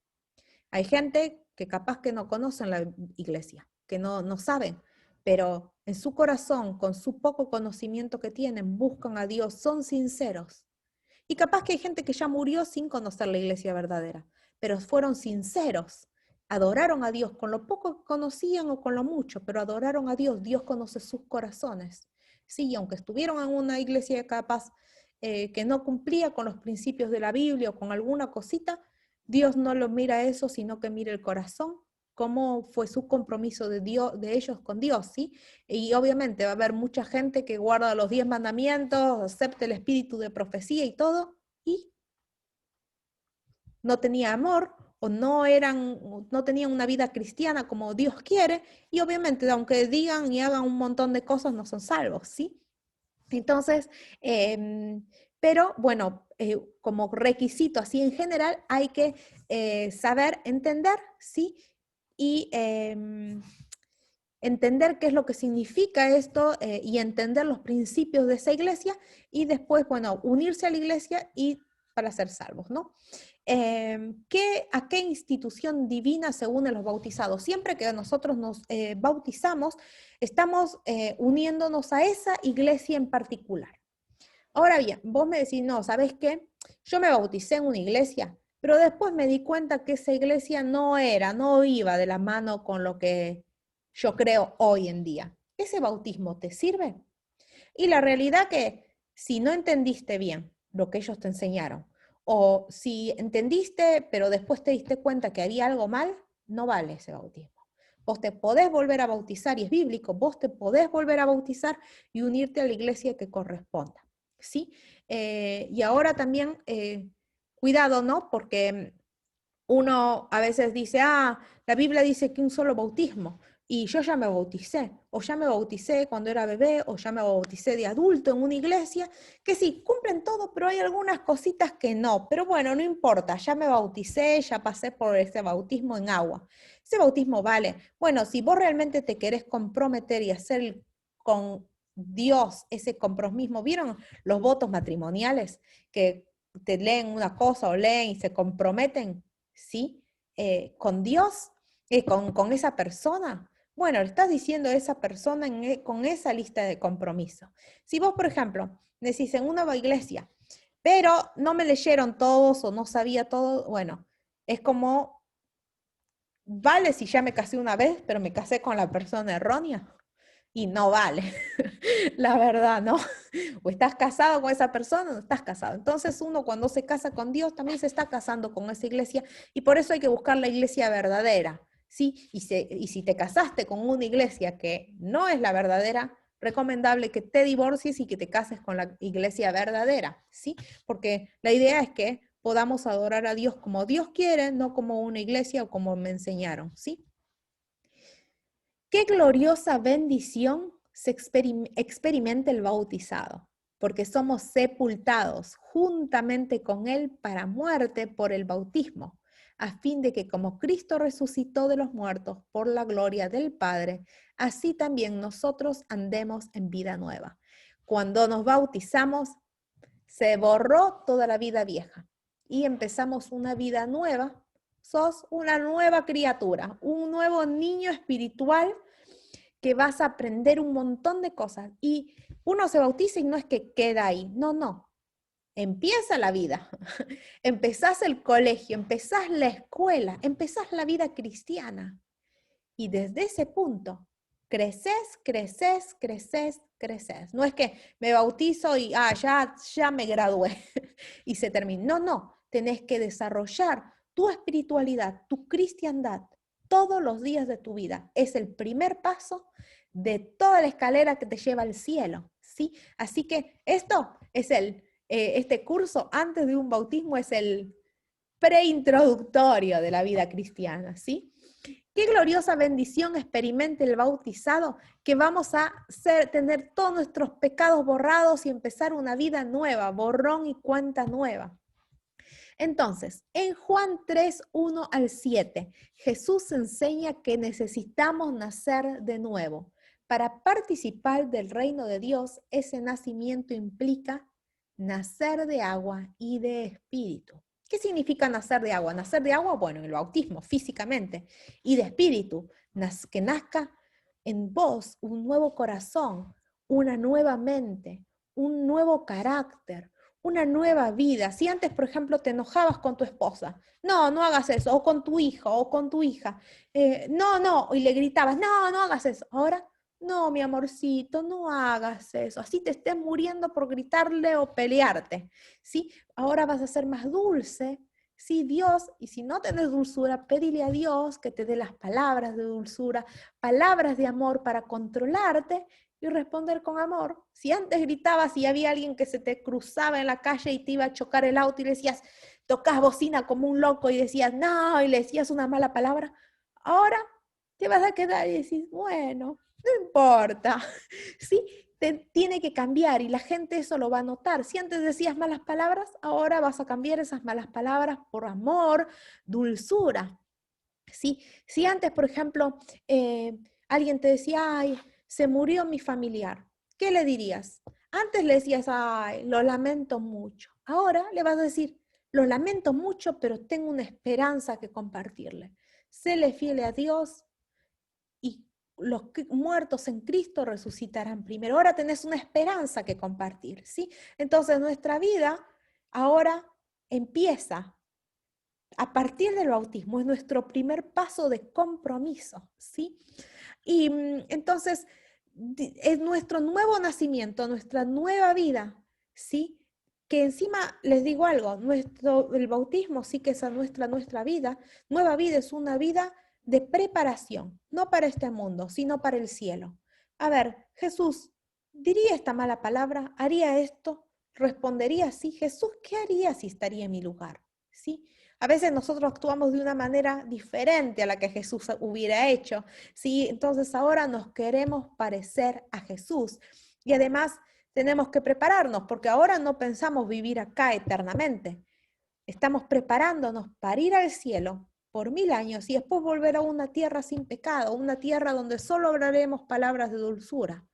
Hay gente que capaz que no conocen la iglesia, que no saben, pero en su corazón, con su poco conocimiento que tienen, buscan a Dios, son sinceros. Y capaz que hay gente que ya murió sin conocer la iglesia verdadera, pero fueron sinceros, adoraron a Dios con lo poco que conocían o con lo mucho, pero adoraron a Dios. Dios conoce sus corazones. Sí, aunque estuvieron en una iglesia capaz que no cumplía con los principios de la Biblia o con alguna cosita, Dios no lo mira eso, sino que mira el corazón, cómo fue su compromiso de Dios, de ellos con Dios, ¿sí? Y obviamente va a haber mucha gente que guarda los 10 mandamientos, acepta el espíritu de profecía y todo, y no tenía amor o no tenían una vida cristiana como Dios quiere, y obviamente aunque digan y hagan un montón de cosas, no son salvos, ¿sí? Entonces, pero bueno, como requisito así en general, hay que saber entender, ¿sí? Y entender qué es lo que significa esto y entender los principios de esa iglesia y después, bueno, unirse a la iglesia y para ser salvos, ¿no? ¿A qué institución divina se unen los bautizados? Siempre que nosotros nos bautizamos, estamos uniéndonos a esa iglesia en particular. Ahora bien, vos me decís, no, ¿sabés qué? Yo me bauticé en una iglesia, pero después me di cuenta que esa iglesia no iba de la mano con lo que yo creo hoy en día. ¿Ese bautismo te sirve? Y la realidad que si no entendiste bien lo que ellos te enseñaron, o si entendiste, pero después te diste cuenta que había algo mal, no vale ese bautismo. Vos te podés volver a bautizar, y es bíblico, vos te podés volver a bautizar y unirte a la iglesia que corresponda, ¿sí? Y ahora también, cuidado, ¿no? Porque uno a veces dice, la Biblia dice que un solo bautismo, y yo ya me bauticé, o ya me bauticé cuando era bebé, o ya me bauticé de adulto en una iglesia, que sí, cumplen todo, pero hay algunas cositas que no. Pero bueno, no importa, ya me bauticé, ya pasé por ese bautismo en agua. Ese bautismo vale. Bueno, si vos realmente te querés comprometer y hacer con Dios ese compromiso, ¿vieron los votos matrimoniales? Que te leen una cosa o leen y se comprometen, ¿sí? Con Dios, con esa persona. Bueno, le estás diciendo a esa persona con esa lista de compromiso. Si vos, por ejemplo, decís en una iglesia, pero no me leyeron todos o no sabía todo, bueno, es como, vale si ya me casé una vez, pero me casé con la persona errónea. Y no vale, la verdad, ¿no? O estás casado con esa persona o no estás casado. Entonces uno cuando se casa con Dios también se está casando con esa iglesia, y por eso hay que buscar la iglesia verdadera, ¿sí? Y si te casaste con una iglesia que no es la verdadera, recomendable que te divorcies y que te cases con la iglesia verdadera, ¿sí? Porque la idea es que podamos adorar a Dios como Dios quiere, no como una iglesia o como me enseñaron, ¿sí? Qué gloriosa bendición se experimenta el bautizado, porque somos sepultados juntamente con Él para muerte por el bautismo, a fin de que como Cristo resucitó de los muertos por la gloria del Padre, así también nosotros andemos en vida nueva. Cuando nos bautizamos, se borró toda la vida vieja y empezamos una vida nueva. Sos una nueva criatura, un nuevo niño espiritual que vas a aprender un montón de cosas. Y uno se bautiza y no es que queda ahí, no. Empieza la vida, empezás el colegio, empezás la escuela, empezás la vida cristiana. Y desde ese punto, creces. No es que me bautizo y ya me gradué y se terminó. No, tenés que desarrollar tu espiritualidad, tu cristiandad, todos los días de tu vida. Es el primer paso de toda la escalera que te lleva al cielo, ¿sí? Así que esto es este curso antes de un bautismo es el preintroductorio de la vida cristiana, ¿sí? Qué gloriosa bendición experimente el bautizado, que vamos a tener todos nuestros pecados borrados y empezar una vida nueva, borrón y cuenta nueva. Entonces, en Juan 3, 1 al 7, Jesús enseña que necesitamos nacer de nuevo. Para participar del reino de Dios, ese nacimiento implica nacer de agua y de espíritu. ¿Qué significa nacer de agua? Nacer de agua, bueno, en el bautismo, físicamente, y de espíritu, que nazca en vos un nuevo corazón, una nueva mente, un nuevo carácter, una nueva vida. Si antes, por ejemplo, te enojabas con tu esposa, no, no hagas eso, o con tu hijo, o con tu hija, no, no, y le gritabas, no, no hagas eso. Ahora, no, mi amorcito, no hagas eso. Así te estés muriendo por gritarle o pelearte, ¿sí? Ahora vas a ser más dulce, ¿sí? Dios, y si no tenés dulzura, pedile a Dios que te dé las palabras de dulzura, palabras de amor para controlarte y responder con amor. Si antes gritabas y había alguien que se te cruzaba en la calle y te iba a chocar el auto y le decías, tocas bocina como un loco y decías, no, y le decías una mala palabra, ahora te vas a quedar y decís, bueno, no importa, ¿sí? Tiene que cambiar y la gente eso lo va a notar. Si antes decías malas palabras, ahora vas a cambiar esas malas palabras por amor, dulzura, ¿sí? Si antes, por ejemplo, alguien te decía, ay, se murió mi familiar, ¿qué le dirías? Antes le decías, ay, lo lamento mucho. Ahora le vas a decir, lo lamento mucho, pero tengo una esperanza que compartirle. Séle fiel a Dios y los muertos en Cristo resucitarán primero. Ahora tenés una esperanza que compartir, ¿sí? Entonces nuestra vida ahora empieza a partir del bautismo, es nuestro primer paso de compromiso, ¿sí? Y entonces es nuestro nuevo nacimiento, nuestra nueva vida, ¿sí? Que encima les digo algo, el bautismo sí que es nuestra vida, nueva vida es una vida de preparación, no para este mundo, sino para el cielo. A ver, Jesús, ¿diría esta mala palabra? ¿Haría esto? ¿Respondería así? Jesús, ¿qué haría si estaría en mi lugar? ¿Sí? A veces nosotros actuamos de una manera diferente a la que Jesús hubiera hecho, ¿sí? Entonces ahora nos queremos parecer a Jesús. Y además tenemos que prepararnos, porque ahora no pensamos vivir acá eternamente. Estamos preparándonos para ir al cielo por 1000 años y después volver a una tierra sin pecado, una tierra donde solo hablaremos palabras de dulzura.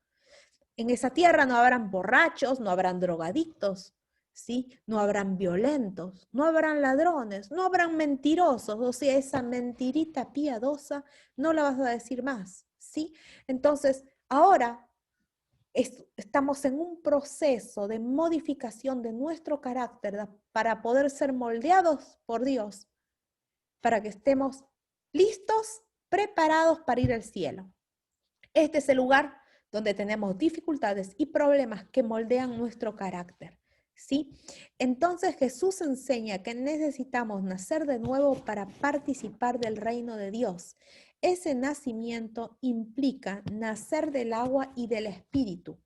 En esa tierra no habrán borrachos, no habrán drogadictos, ¿sí? No habrán violentos, no habrán ladrones, no habrán mentirosos, o sea, esa mentirita piadosa no la vas a decir más, ¿sí? Entonces, ahora estamos en un proceso de modificación de nuestro carácter para poder ser moldeados por Dios, para que estemos listos, preparados para ir al cielo. Este es el lugar donde tenemos dificultades y problemas que moldean nuestro carácter, ¿sí? Entonces Jesús enseña que necesitamos nacer de nuevo para participar del reino de Dios. Ese nacimiento implica nacer del agua y del espíritu.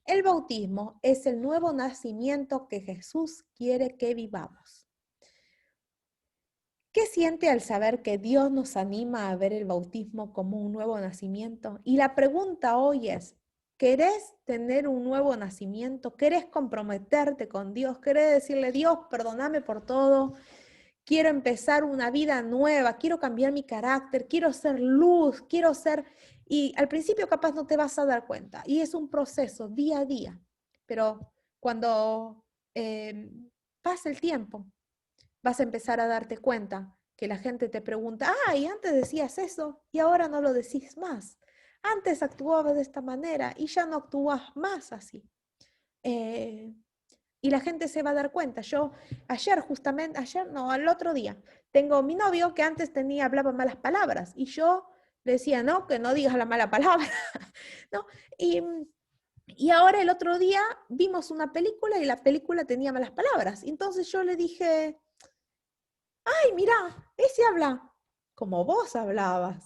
El bautismo es el nuevo nacimiento que Jesús quiere que vivamos. ¿Qué siente al saber que Dios nos anima a ver el bautismo como un nuevo nacimiento? Y la pregunta hoy es, ¿querés tener un nuevo nacimiento? ¿Querés comprometerte con Dios? ¿Querés decirle, Dios, perdóname por todo? Quiero empezar una vida nueva, quiero cambiar mi carácter, quiero ser luz, quiero ser... Y al principio capaz no te vas a dar cuenta. Y es un proceso día a día. Pero cuando pase el tiempo, vas a empezar a darte cuenta que la gente te pregunta, ay, antes decías eso y ahora no lo decís más. Antes actuabas de esta manera y ya no actúas más así. Y la gente se va a dar cuenta. Yo al otro día, tengo mi novio que antes hablaba malas palabras y yo le decía, no, que no digas la mala palabra. ¿No? Y ahora el otro día vimos una película y la película tenía malas palabras. Entonces yo le dije, ay, mira, ese habla como vos hablabas.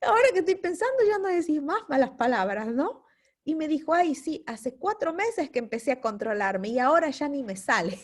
Ahora que estoy pensando, ya no decís más malas palabras, ¿no? Y me dijo, ay, sí, hace 4 meses que empecé a controlarme y ahora ya ni me sale.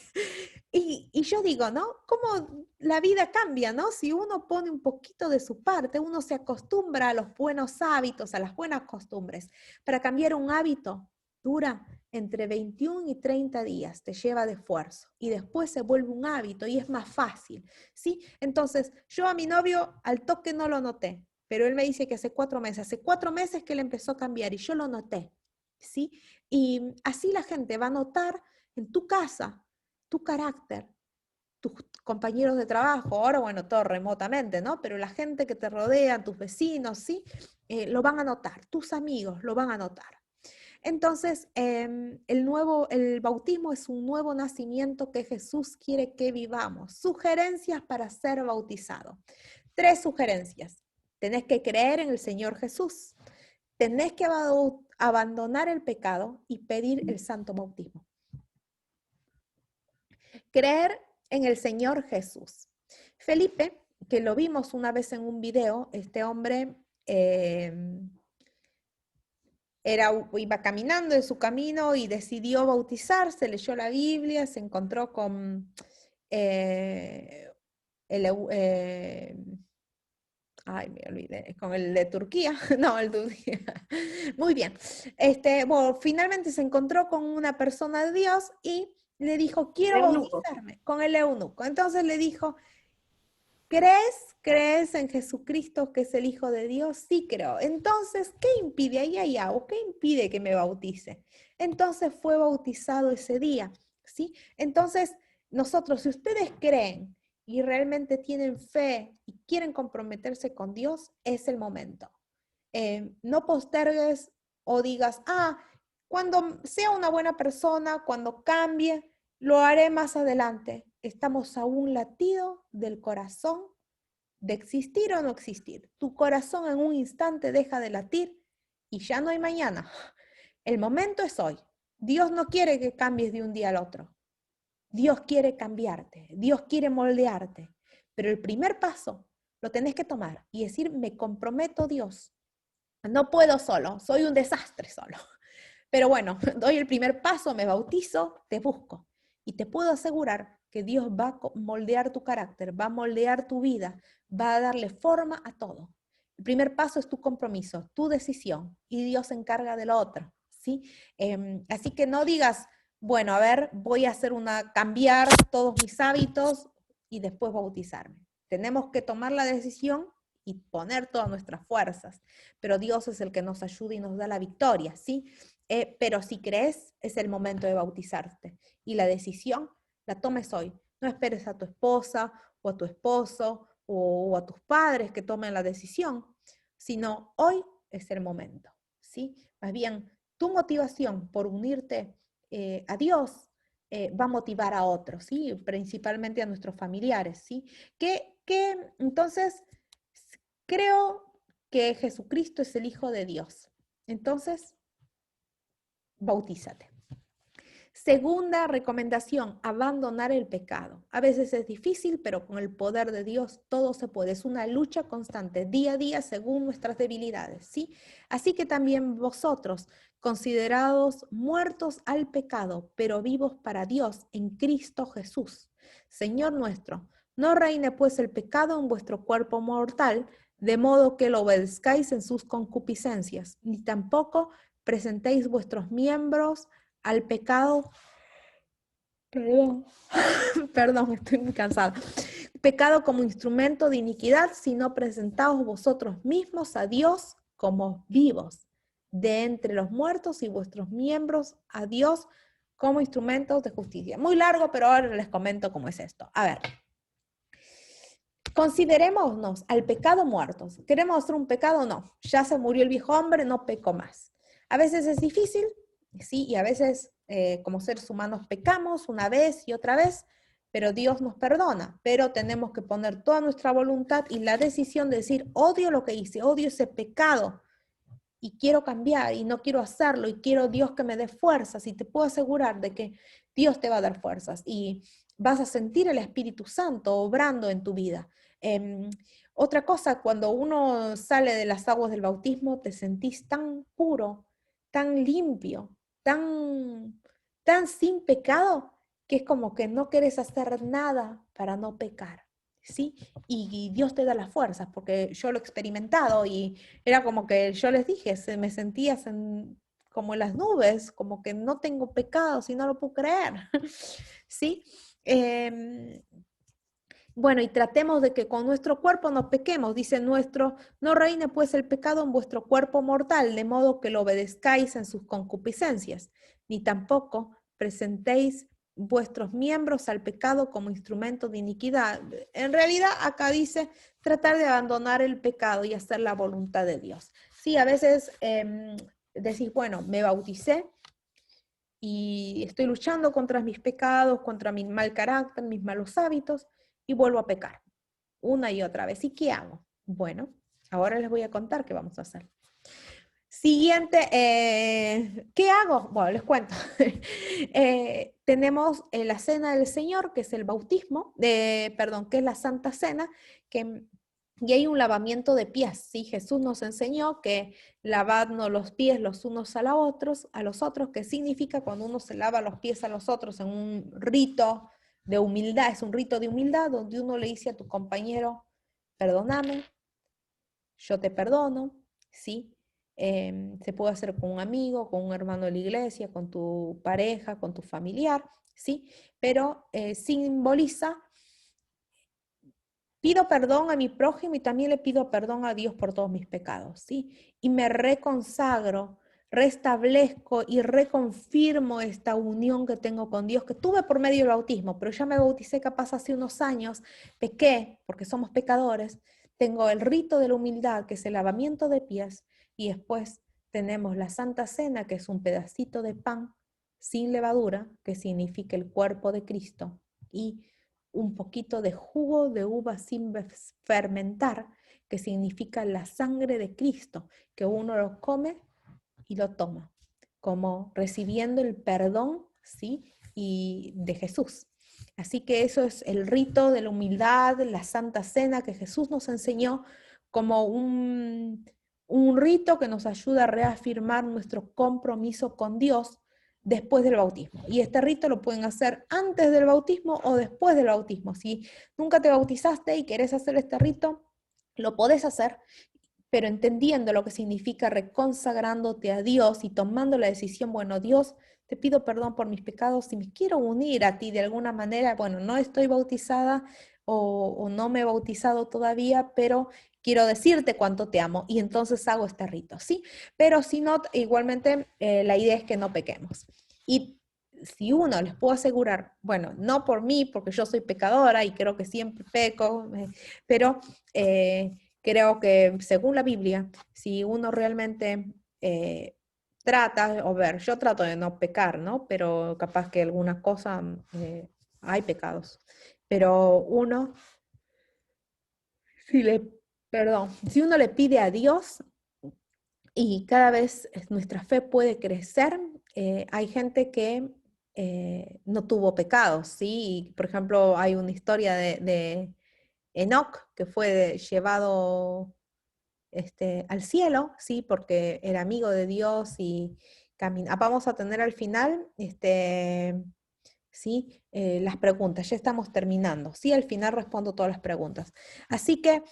Y yo digo, ¿no? ¿Cómo la vida cambia, ¿no? Si uno pone un poquito de su parte, uno se acostumbra a los buenos hábitos, a las buenas costumbres. Para cambiar un hábito dura entre 21 y 30 días, te lleva de esfuerzo y después se vuelve un hábito y es más fácil, ¿sí? Entonces, yo a mi novio al toque no lo noté, pero él me dice que hace 4 meses que él empezó a cambiar y yo lo noté, ¿sí? Y así la gente va a notar en tu casa tu carácter, tus compañeros de trabajo, ahora bueno, todo remotamente, ¿no? Pero la gente que te rodea, tus vecinos, ¿sí? Lo van a notar, tus amigos lo van a notar. Entonces, el bautismo es un nuevo nacimiento que Jesús quiere que vivamos. Sugerencias para ser bautizado. 3 sugerencias. Tenés que creer en el Señor Jesús. Tenés que abandonar el pecado y pedir el santo bautismo. Creer en el Señor Jesús. Felipe, que lo vimos una vez en un video, este hombre iba caminando en su camino y decidió bautizarse, leyó la Biblia, se encontró con ay, me olvidé, con el de Turquía, no, el de Turquía. Muy bien. Bueno, finalmente se encontró con una persona de Dios y le dijo, quiero bautizarme, con el eunuco. Entonces le dijo, ¿crees en Jesucristo que es el Hijo de Dios? Sí creo. Entonces, ¿qué impide? ¿O qué impide que me bautice? Entonces fue bautizado ese día, ¿sí? Entonces, nosotros, si ustedes creen y realmente tienen fe y quieren comprometerse con Dios, es el momento. No postergues o digas, cuando sea una buena persona, cuando cambie, lo haré más adelante. Estamos a un latido del corazón de existir o no existir. Tu corazón en un instante deja de latir y ya no hay mañana. El momento es hoy. Dios no quiere que cambies de un día al otro. Dios quiere cambiarte, Dios quiere moldearte, pero el primer paso lo tenés que tomar y decir, me comprometo, Dios. No puedo solo, soy un desastre solo. Pero bueno, doy el primer paso, me bautizo, te busco. Y te puedo asegurar que Dios va a moldear tu carácter, va a moldear tu vida, va a darle forma a todo. El primer paso es tu compromiso, tu decisión, y Dios se encarga de lo otro, ¿sí? Así que no digas, bueno, a ver, voy a cambiar todos mis hábitos y después bautizarme. Tenemos que tomar la decisión y poner todas nuestras fuerzas, pero Dios es el que nos ayuda y nos da la victoria, ¿sí? Pero si crees, es el momento de bautizarte y la decisión la tomes hoy. No esperes a tu esposa o a tu esposo o a tus padres que tomen la decisión, sino hoy es el momento, ¿sí? Más bien, tu motivación por unirte a Dios va a motivar a otros, ¿sí? Principalmente a nuestros familiares, ¿sí? Entonces, creo que Jesucristo es el Hijo de Dios. Entonces, bautízate. Segunda recomendación, abandonar el pecado. A veces es difícil, pero con el poder de Dios todo se puede. Es una lucha constante, día a día, según nuestras debilidades, ¿sí? Así que también vosotros, considerados muertos al pecado, pero vivos para Dios en Cristo Jesús, Señor nuestro. No reine pues el pecado en vuestro cuerpo mortal, de modo que lo obedezcáis en sus concupiscencias, ni tampoco presentéis vuestros miembros al pecado, perdón, estoy muy cansada, pecado como instrumento de iniquidad, sino presentaos vosotros mismos a Dios como vivos de entre los muertos y vuestros miembros a Dios como instrumentos de justicia. Muy largo, pero ahora les comento cómo es esto. A ver, considerémonos al pecado muertos. ¿Queremos hacer un pecado? No, ya se murió el viejo hombre, no peco más. A veces es difícil, sí, y a veces como seres humanos pecamos una vez y otra vez, pero Dios nos perdona, pero tenemos que poner toda nuestra voluntad y la decisión de decir, odio lo que hice, odio ese pecado y quiero cambiar y no quiero hacerlo y quiero Dios que me dé fuerzas y te puedo asegurar de que Dios te va a dar fuerzas y vas a sentir el Espíritu Santo obrando en tu vida. Otra cosa, cuando uno sale de las aguas del bautismo, te sentís tan puro, tan limpio, tan sin pecado, que es como que no quieres hacer nada para no pecar, ¿sí? Y Dios te da las fuerzas, porque yo lo he experimentado y era como que yo les dije, me sentía como en las nubes, como que no tengo pecados y no lo puedo creer, ¿sí? Bueno, y tratemos de que con nuestro cuerpo no pequemos, dice nuestro, no reine pues el pecado en vuestro cuerpo mortal, de modo que lo obedezcáis en sus concupiscencias, ni tampoco presentéis vuestros miembros al pecado como instrumento de iniquidad. En realidad acá dice tratar de abandonar el pecado y hacer la voluntad de Dios. Sí, a veces decís, bueno, me bauticé y estoy luchando contra mis pecados, contra mi mal carácter, mis malos hábitos, y vuelvo a pecar una y otra vez. ¿Y qué hago? Bueno, ahora les voy a contar qué vamos a hacer. Siguiente, ¿qué hago? Bueno, les cuento. Tenemos la cena del Señor, que es el bautismo, perdón, que es la Santa Cena, y hay un lavamiento de pies, ¿sí? Jesús nos enseñó que lavadnos los pies los unos a los otros, que significa cuando uno se lava los pies a los otros en un rito de humildad, es un rito de humildad donde uno le dice a tu compañero, perdóname, yo te perdono, ¿sí? Se puede hacer con un amigo, con un hermano de la iglesia, con tu pareja, con tu familiar, ¿sí? Pero simboliza, pido perdón a mi prójimo y también le pido perdón a Dios por todos mis pecados, ¿sí? Y me reconsagro, restablezco y reconfirmo esta unión que tengo con Dios, que tuve por medio del bautismo, pero ya me bauticé capaz hace unos años, pequé, porque somos pecadores, tengo el rito de la humildad, que es el lavamiento de pies, y después tenemos la Santa Cena, que es un pedacito de pan sin levadura, que significa el cuerpo de Cristo, y un poquito de jugo de uva sin fermentar, que significa la sangre de Cristo, que uno lo come y lo toma, como recibiendo el perdón, ¿sí? Y de Jesús. Así que eso es el rito de la humildad, la Santa Cena que Jesús nos enseñó como un rito que nos ayuda a reafirmar nuestro compromiso con Dios después del bautismo. Y este rito lo pueden hacer antes del bautismo o después del bautismo. Si nunca te bautizaste y querés hacer este rito, lo podés hacer, pero entendiendo lo que significa reconsagrándote a Dios y tomando la decisión, bueno, Dios, te pido perdón por mis pecados, si me quiero unir a ti de alguna manera, bueno, no estoy bautizada o no me he bautizado todavía, pero quiero decirte cuánto te amo y entonces hago este rito, ¿sí? Pero si no, igualmente la idea es que no pequemos. Y si uno, les puedo asegurar, bueno, no por mí, porque yo soy pecadora y creo que siempre peco, pero creo que según la Biblia, si uno realmente trata, o ver, yo trato de no pecar, ¿no? Pero capaz que alguna cosa, hay pecados. Pero uno, si le, perdón, si uno le pide a Dios y cada vez nuestra fe puede crecer, hay gente que no tuvo pecados, ¿sí? Y, por ejemplo, hay una historia de Enoc que fue llevado al cielo, ¿sí? Porque era amigo de Dios y vamos a tener al final, ¿sí? Las preguntas, ya estamos terminando, ¿sí? Al final respondo todas las preguntas. Así que,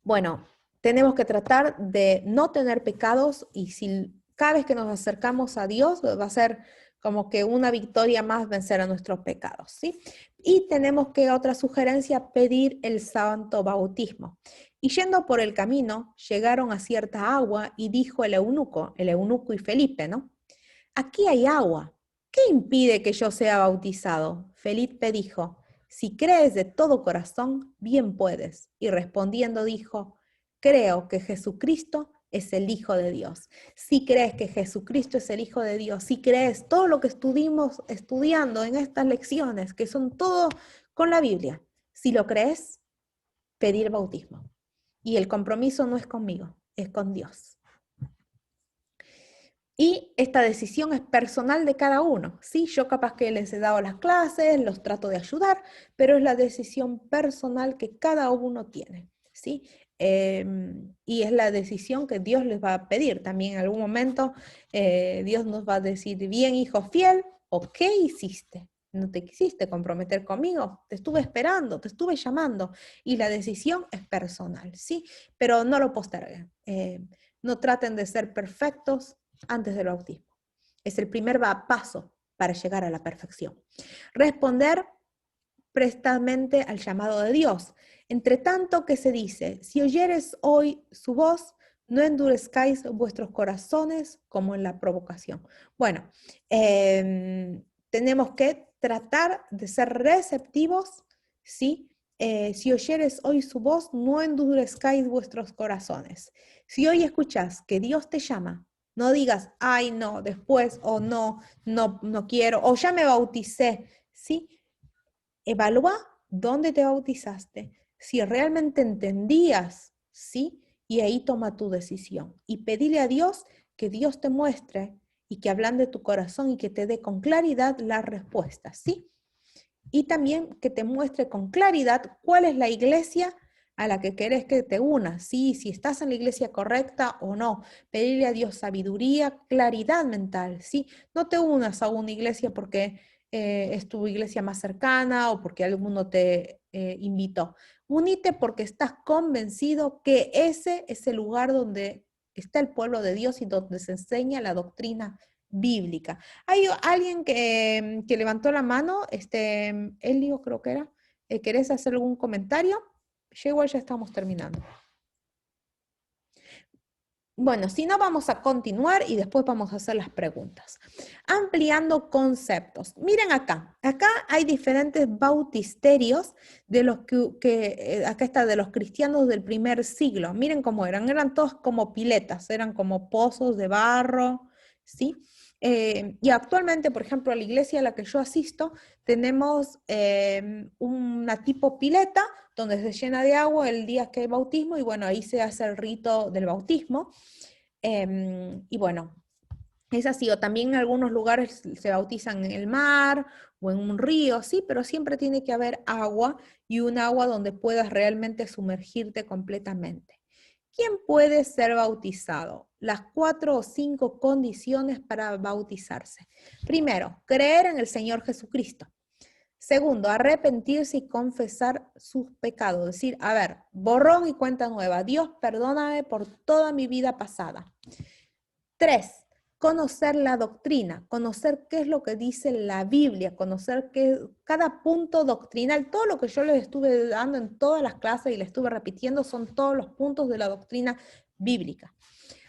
bueno, tenemos que tratar de no tener pecados y si cada vez que nos acercamos a Dios va a ser como que una victoria más vencer a nuestros pecados, ¿sí? Y tenemos que, otra sugerencia, pedir el santo bautismo. Y yendo por el camino, llegaron a cierta agua y dijo el eunuco y Felipe, ¿no? Aquí hay agua. ¿Qué impide que yo sea bautizado? Felipe dijo, si crees de todo corazón, bien puedes. Y respondiendo dijo, creo que Jesucristo es el Hijo de Dios. Si crees que Jesucristo es el Hijo de Dios, si crees todo lo que estuvimos estudiando en estas lecciones, que son todo con la Biblia, si lo crees, pedir bautismo. Y el compromiso no es conmigo, es con Dios. Y esta decisión es personal de cada uno, ¿sí? Yo capaz que les he dado las clases, los trato de ayudar, pero es la decisión personal que cada uno tiene, ¿sí? Y es la decisión que Dios les va a pedir. También en algún momento Dios nos va a decir, bien, hijo fiel, ¿o qué hiciste? No te quisiste comprometer conmigo, te estuve esperando, te estuve llamando, y la decisión es personal, ¿sí? Pero no lo posterguen. No traten de ser perfectos antes del bautismo. Es el primer paso para llegar a la perfección. Responder prestamente al llamado de Dios. Entre tanto que se dice, si oyeres hoy su voz, no endurezcáis vuestros corazones como en la provocación. Bueno, tenemos que tratar de ser receptivos, ¿sí? Si oyeres hoy su voz, no endurezcáis vuestros corazones. Si hoy escuchas que Dios te llama, no digas, ay, no, después, o no, no quiero, o ya me bauticé, ¿sí? Evalúa dónde te bautizaste, si realmente entendías, ¿sí? Y ahí toma tu decisión. Y pedile a Dios que Dios te muestre y que ablande tu corazón y que te dé con claridad las respuestas, ¿sí? Y también que te muestre con claridad cuál es la iglesia a la que querés que te unas, ¿sí? Si estás en la iglesia correcta o no. Pedirle a Dios sabiduría, claridad mental, ¿sí? No te unas a una iglesia porque es tu iglesia más cercana o porque alguno te invitó. Unite porque estás convencido que ese es el lugar donde está el pueblo de Dios y donde se enseña la doctrina bíblica. Hay alguien que levantó la mano, Elio creo que era. ¿Querés hacer algún comentario? Ya igual ya estamos terminando. Bueno, si no, vamos a continuar y después vamos a hacer las preguntas. Ampliando conceptos. Miren acá. Acá hay diferentes bautisterios de los acá está de los cristianos del primer siglo. Miren cómo eran. Eran todos como piletas, eran como pozos de barro, ¿sí? Y actualmente, por ejemplo, a la iglesia a la que yo asisto, tenemos una tipo pileta donde se llena de agua el día que hay bautismo y bueno, ahí se hace el rito del bautismo. Y bueno, es así, o también en algunos lugares se bautizan en el mar o en un río, sí, pero siempre tiene que haber agua y un agua donde puedas realmente sumergirte completamente. ¿Quién puede ser bautizado? Las 4 o 5 condiciones para bautizarse. Primero, creer en el Señor Jesucristo. Segundo, arrepentirse y confesar sus pecados. Decir, a ver, borrón y cuenta nueva. Dios, perdóname por toda mi vida pasada. 3, conocer la doctrina, conocer qué es lo que dice la Biblia, conocer cada punto doctrinal, todo lo que yo les estuve dando en todas las clases y les estuve repitiendo son todos los puntos de la doctrina bíblica,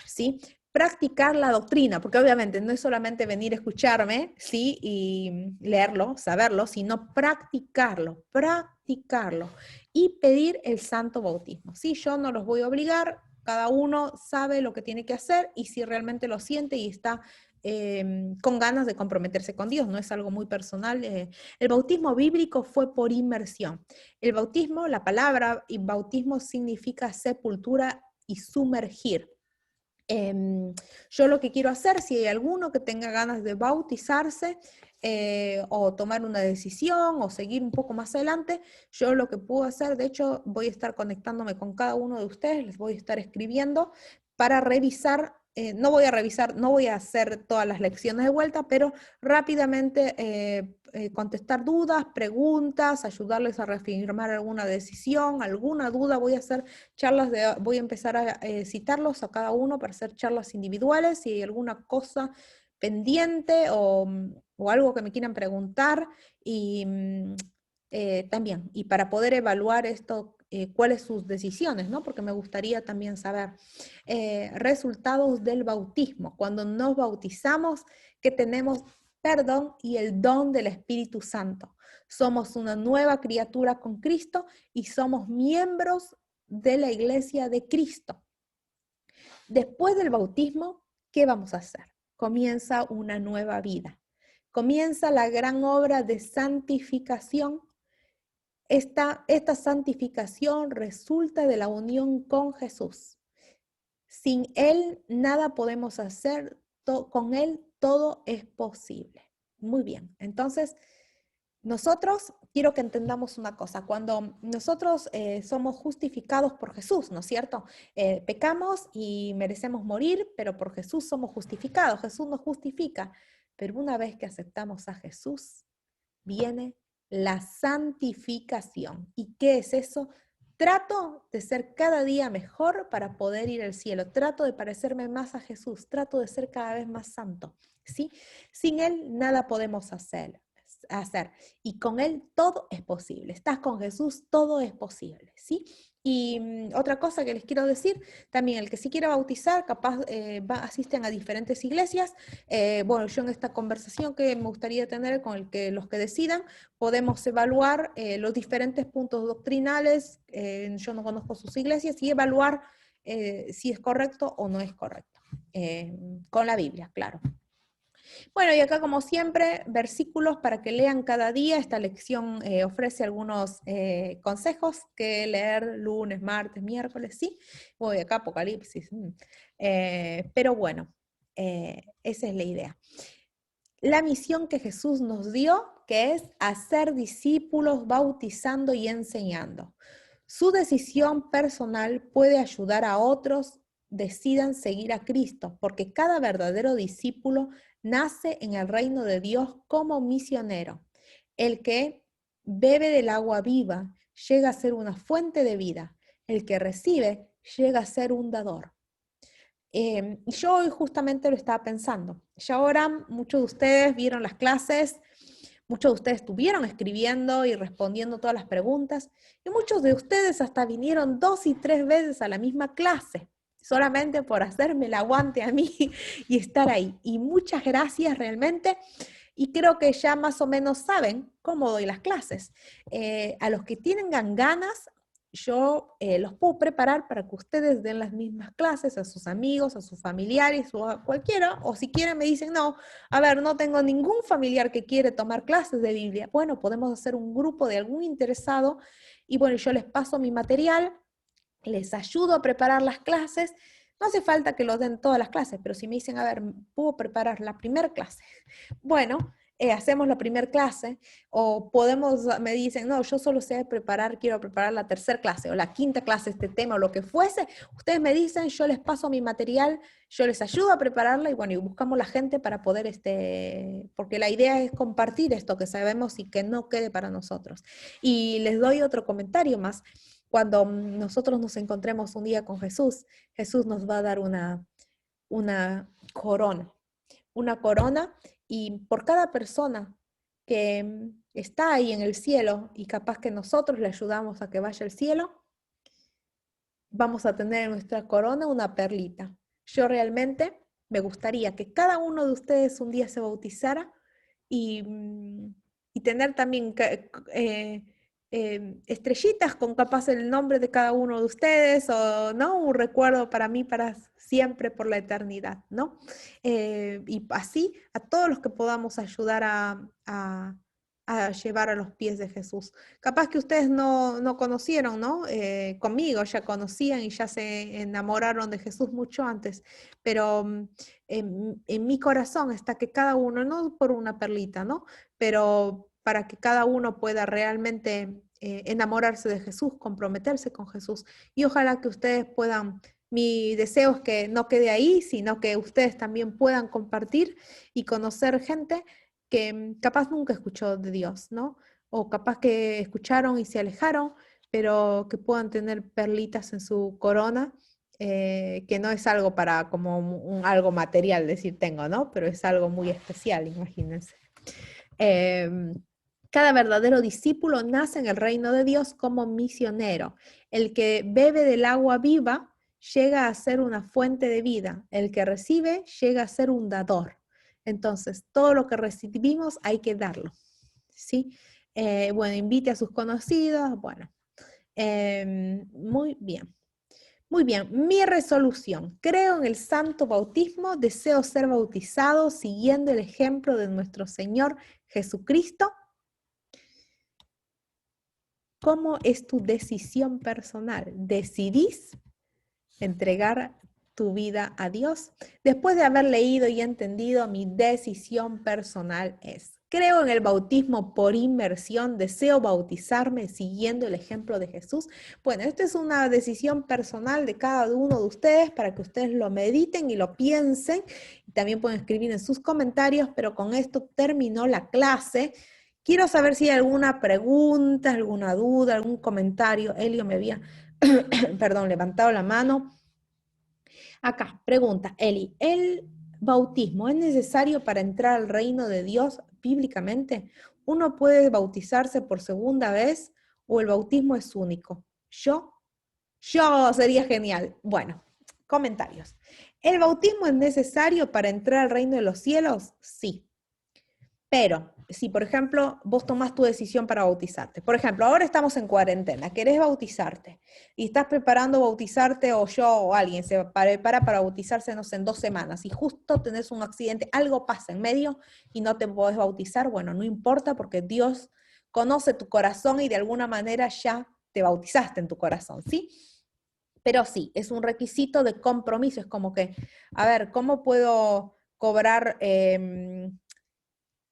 ¿sí? Practicar la doctrina, porque obviamente no es solamente venir a escucharme, ¿sí? Y leerlo, saberlo, sino practicarlo y pedir el santo bautismo, ¿sí? Yo no los voy a obligar, cada uno sabe lo que tiene que hacer y si realmente lo siente y está con ganas de comprometerse con Dios, no es algo muy personal. El bautismo bíblico fue por inmersión. El bautismo, la palabra bautismo significa sepultura y sumergir. Yo lo que quiero hacer, si hay alguno que tenga ganas de bautizarse o tomar una decisión o seguir un poco más adelante, yo lo que puedo hacer, de hecho voy a estar conectándome con cada uno de ustedes, les voy a estar escribiendo para revisar. No voy a revisar, no voy a hacer todas las lecciones de vuelta, pero rápidamente contestar dudas, preguntas, ayudarles a reafirmar alguna decisión, alguna duda. Voy a hacer charlas, voy a empezar a citarlos a cada uno para hacer charlas individuales. Si hay alguna cosa pendiente o algo que me quieran preguntar y también, y para poder evaluar esto, cuáles sus decisiones, ¿no? Porque me gustaría también saber resultados del bautismo. Cuando nos bautizamos, que tenemos perdón y el don del Espíritu Santo. Somos una nueva criatura con Cristo y somos miembros de la iglesia de Cristo. Después del bautismo, ¿qué vamos a hacer? Comienza una nueva vida. Comienza la gran obra de santificación. Esta santificación resulta de la unión con Jesús. Sin Él nada podemos hacer, con Él todo es posible. Muy bien, entonces nosotros, quiero que entendamos una cosa, cuando nosotros somos justificados por Jesús, ¿no es cierto? Pecamos y merecemos morir, pero por Jesús somos justificados, Jesús nos justifica, pero una vez que aceptamos a Jesús, viene la santificación. ¿Y qué es eso? Trato de ser cada día mejor para poder ir al cielo, trato de parecerme más a Jesús, trato de ser cada vez más santo, ¿sí? Sin Él nada podemos hacer. Y con Él todo es posible. Estás con Jesús, todo es posible, ¿sí? Y otra cosa que les quiero decir, también el que sí quiera bautizar, capaz asisten a diferentes iglesias. Bueno, yo en esta conversación que me gustaría tener con los que decidan, podemos evaluar los diferentes puntos doctrinales, yo no conozco sus iglesias, y evaluar si es correcto o no es correcto, con la Biblia, claro. Bueno, y acá como siempre, versículos para que lean cada día. Esta lección ofrece algunos consejos que leer lunes, martes, miércoles, ¿sí? Voy acá, Apocalipsis. Pero bueno, esa es la idea. La misión que Jesús nos dio, que es hacer discípulos bautizando y enseñando. Su decisión personal puede ayudar a otros decidan seguir a Cristo, porque cada verdadero discípulo nace en el reino de Dios como misionero. El que bebe del agua viva llega a ser una fuente de vida. El que recibe llega a ser un dador. Yo hoy justamente lo estaba pensando. Ya ahora muchos de ustedes vieron las clases, muchos de ustedes estuvieron escribiendo y respondiendo todas las preguntas, y muchos de ustedes hasta vinieron 2 y 3 veces a la misma clase, solamente por hacerme el aguante a mí y estar ahí. Y muchas gracias realmente. Y creo que ya más o menos saben cómo doy las clases. A los que tengan ganas, yo los puedo preparar para que ustedes den las mismas clases a sus amigos, a sus familiares o a cualquiera, o si quieren me dicen, no, a ver, no tengo ningún familiar que quiere tomar clases de Biblia. Bueno, podemos hacer un grupo de algún interesado y bueno, yo les paso mi material, les ayudo a preparar las clases. No hace falta que lo den todas las clases, pero si me dicen, a ver, ¿puedo preparar la primera clase? Bueno, hacemos la primera clase, o me dicen, no, yo solo sé preparar, quiero preparar la tercera clase o la quinta clase, este tema o lo que fuese. Ustedes me dicen, yo les paso mi material, yo les ayudo a prepararla y bueno, y buscamos la gente para poder, porque la idea es compartir esto que sabemos y que no quede para nosotros. Y les doy otro comentario más. Cuando nosotros nos encontremos un día con Jesús, Jesús nos va a dar una corona, y por cada persona que está ahí en el cielo y capaz que nosotros le ayudamos a que vaya al cielo, vamos a tener en nuestra corona una perlita. Yo realmente me gustaría que cada uno de ustedes un día se bautizara y tener también estrellitas con capaz el nombre de cada uno de ustedes, o no, un recuerdo para mí para siempre, por la eternidad, ¿no? Y así a todos los que podamos ayudar a llevar a los pies de Jesús. Capaz que ustedes no conocieron, ¿no? Conmigo ya conocían y ya se enamoraron de Jesús mucho antes, pero en mi corazón está que cada uno, no por una perlita, ¿no? Pero para que cada uno pueda realmente enamorarse de Jesús, comprometerse con Jesús. Y ojalá que ustedes puedan, mi deseo es que no quede ahí, sino que ustedes también puedan compartir y conocer gente que capaz nunca escuchó de Dios, ¿no? O capaz que escucharon y se alejaron, pero que puedan tener perlitas en su corona, que no es algo para como algo material, decir tengo, ¿no? Pero es algo muy especial, imagínense. Cada verdadero discípulo nace en el reino de Dios como misionero. El que bebe del agua viva llega a ser una fuente de vida. El que recibe llega a ser un dador. Entonces, todo lo que recibimos hay que darlo, ¿sí? Bueno, invite a sus conocidos. Bueno, muy bien. Muy bien, mi resolución. Creo en el santo bautismo, deseo ser bautizado siguiendo el ejemplo de nuestro Señor Jesucristo. ¿Cómo es tu decisión personal? ¿Decidís entregar tu vida a Dios? Después de haber leído y entendido, mi decisión personal es: creo en el bautismo por inmersión, deseo bautizarme siguiendo el ejemplo de Jesús. Bueno, esta es una decisión personal de cada uno de ustedes para que ustedes lo mediten y lo piensen. También pueden escribir en sus comentarios, pero con esto terminó la clase. Quiero saber si hay alguna pregunta, alguna duda, algún comentario. Elio me había, perdón, levantado la mano. Acá, pregunta, Eli, ¿el bautismo es necesario para entrar al reino de Dios bíblicamente? ¿Uno puede bautizarse por segunda vez o el bautismo es único? Yo sería genial. Bueno, comentarios. ¿El bautismo es necesario para entrar al reino de los cielos? Sí. Pero si, por ejemplo, vos tomás tu decisión para bautizarte, por ejemplo, ahora estamos en cuarentena, querés bautizarte y estás preparando bautizarte, o yo o alguien se prepara para bautizarse, no sé, en 2 semanas, y justo tenés un accidente, algo pasa en medio y no te podés bautizar, bueno, no importa, porque Dios conoce tu corazón y de alguna manera ya te bautizaste en tu corazón, ¿sí? Pero sí, es un requisito de compromiso, es como que, a ver, ¿cómo puedo cobrar?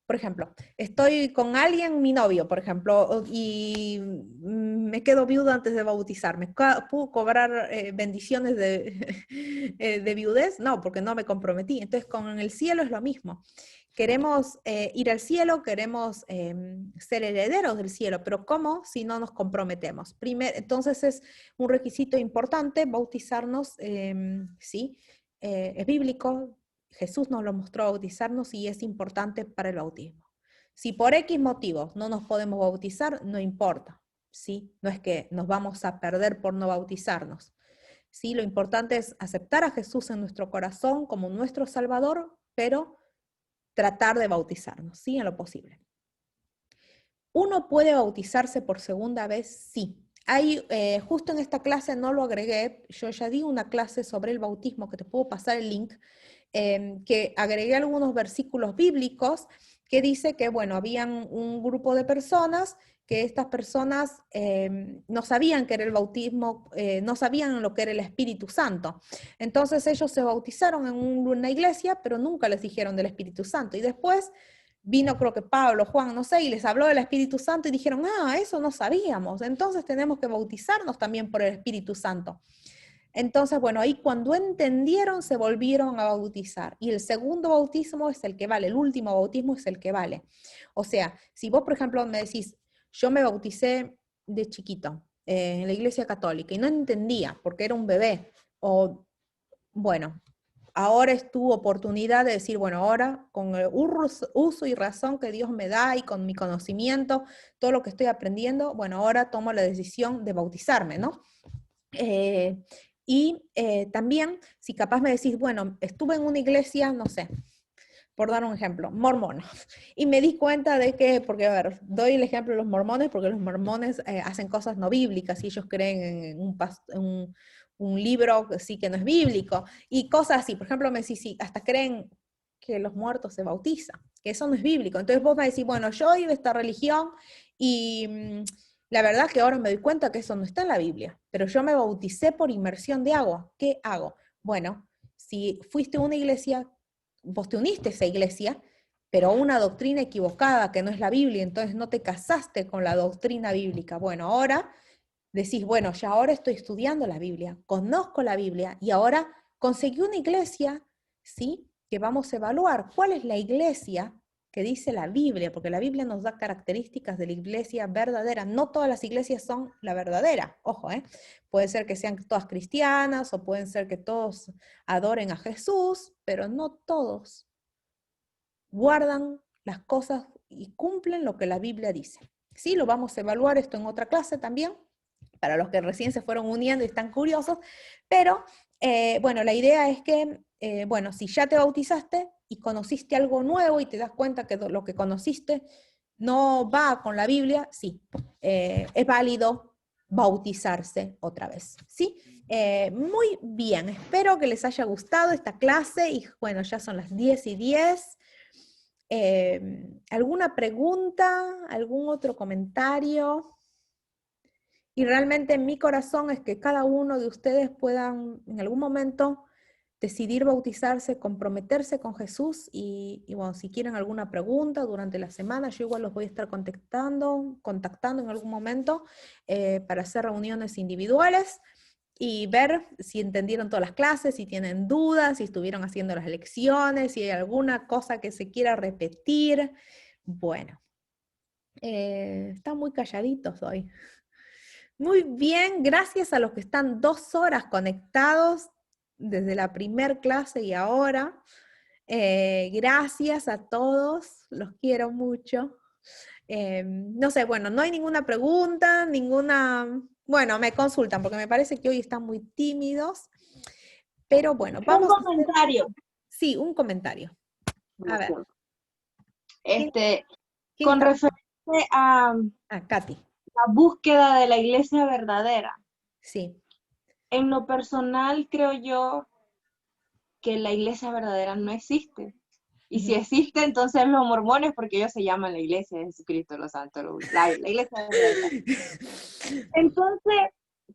Por ejemplo, estoy con alguien, mi novio, por ejemplo, y me quedo viuda antes de bautizarme. ¿Puedo cobrar bendiciones de viudez? No, porque no me comprometí. Entonces, con el cielo es lo mismo. Queremos ir al cielo, queremos ser herederos del cielo, pero ¿cómo si no nos comprometemos? Entonces, es un requisito importante bautizarnos, ¿sí? Es bíblico. Jesús nos lo mostró a bautizarnos y es importante para el bautismo. Si por X motivos no nos podemos bautizar, no importa, ¿sí? No es que nos vamos a perder por no bautizarnos, ¿sí? Lo importante es aceptar a Jesús en nuestro corazón como nuestro Salvador, pero tratar de bautizarnos, ¿sí? En lo posible. ¿Uno puede bautizarse por segunda vez? Sí. Hay, justo en esta clase no lo agregué, yo ya di una clase sobre el bautismo, que te puedo pasar el link, que agregué algunos versículos bíblicos que dice que, bueno, habían un grupo de personas que estas personas no sabían qué era el bautismo, no sabían lo que era el Espíritu Santo. Entonces ellos se bautizaron en una iglesia, pero nunca les dijeron del Espíritu Santo. Y después vino, creo que Pablo, Juan, no sé, y les habló del Espíritu Santo y dijeron, eso no sabíamos, entonces tenemos que bautizarnos también por el Espíritu Santo. Entonces, bueno, ahí cuando entendieron se volvieron a bautizar. Y el segundo bautismo es el que vale, el último bautismo es el que vale. O sea, si vos, por ejemplo, me decís, yo me bauticé de chiquito en la iglesia católica y no entendía porque era un bebé, o bueno, ahora es tu oportunidad de decir, bueno, ahora con el uso y razón que Dios me da y con mi conocimiento, todo lo que estoy aprendiendo, bueno, ahora tomo la decisión de bautizarme, ¿no? También, si capaz me decís, bueno, estuve en una iglesia, no sé, por dar un ejemplo, mormona, y me di cuenta de que, porque, a ver, doy el ejemplo de los mormones, porque los mormones hacen cosas no bíblicas y ellos creen en un libro sí que no es bíblico, y cosas así. Por ejemplo, me decís, sí, hasta creen que los muertos se bautizan, que eso no es bíblico. Entonces vos me decís, bueno, yo iba a esta religión y la verdad que ahora me doy cuenta que eso no está en la Biblia, pero yo me bauticé por inmersión de agua. ¿Qué hago? Bueno, si fuiste a una iglesia, vos te uniste a esa iglesia, pero una doctrina equivocada que no es la Biblia, entonces no te casaste con la doctrina bíblica. Bueno, ahora decís, bueno, ya ahora estoy estudiando la Biblia, conozco la Biblia y ahora conseguí una iglesia, ¿sí? Que vamos a evaluar cuál es la iglesia que dice la Biblia, porque la Biblia nos da características de la iglesia verdadera. No todas las iglesias son la verdadera, ojo, puede ser que sean todas cristianas o pueden ser que todos adoren a Jesús, pero no todos guardan las cosas y cumplen lo que la Biblia dice. Sí, lo vamos a evaluar esto en otra clase también, para los que recién se fueron uniendo y están curiosos, pero bueno, la idea es que, bueno, si ya te bautizaste y conociste algo nuevo y te das cuenta que lo que conociste no va con la Biblia, sí, es válido bautizarse otra vez, ¿sí? Muy bien, espero que les haya gustado esta clase y bueno, ya son las 10:10. ¿Alguna pregunta? ¿Algún otro comentario? Y realmente en mi corazón es que cada uno de ustedes puedan en algún momento decidir bautizarse, comprometerse con Jesús y bueno, si quieren alguna pregunta durante la semana, yo igual los voy a estar contactando en algún momento para hacer reuniones individuales y ver si entendieron todas las clases, si tienen dudas, si estuvieron haciendo las lecciones, si hay alguna cosa que se quiera repetir. Bueno, están muy calladitos hoy. Muy bien, gracias a los que están 2 horas conectados desde la primer clase y ahora. Gracias a todos, los quiero mucho. No sé, bueno, no hay ninguna pregunta, bueno, me consultan porque me parece que hoy están muy tímidos, pero bueno, vamos Un comentario. Sí, un comentario. A ver. Con referencia a Katy. La búsqueda de la iglesia verdadera. Sí. En lo personal, creo yo que la iglesia verdadera no existe. Y si existe, entonces los mormones, porque ellos se llaman la iglesia de Jesucristo, los santos, la iglesia verdadera. Entonces,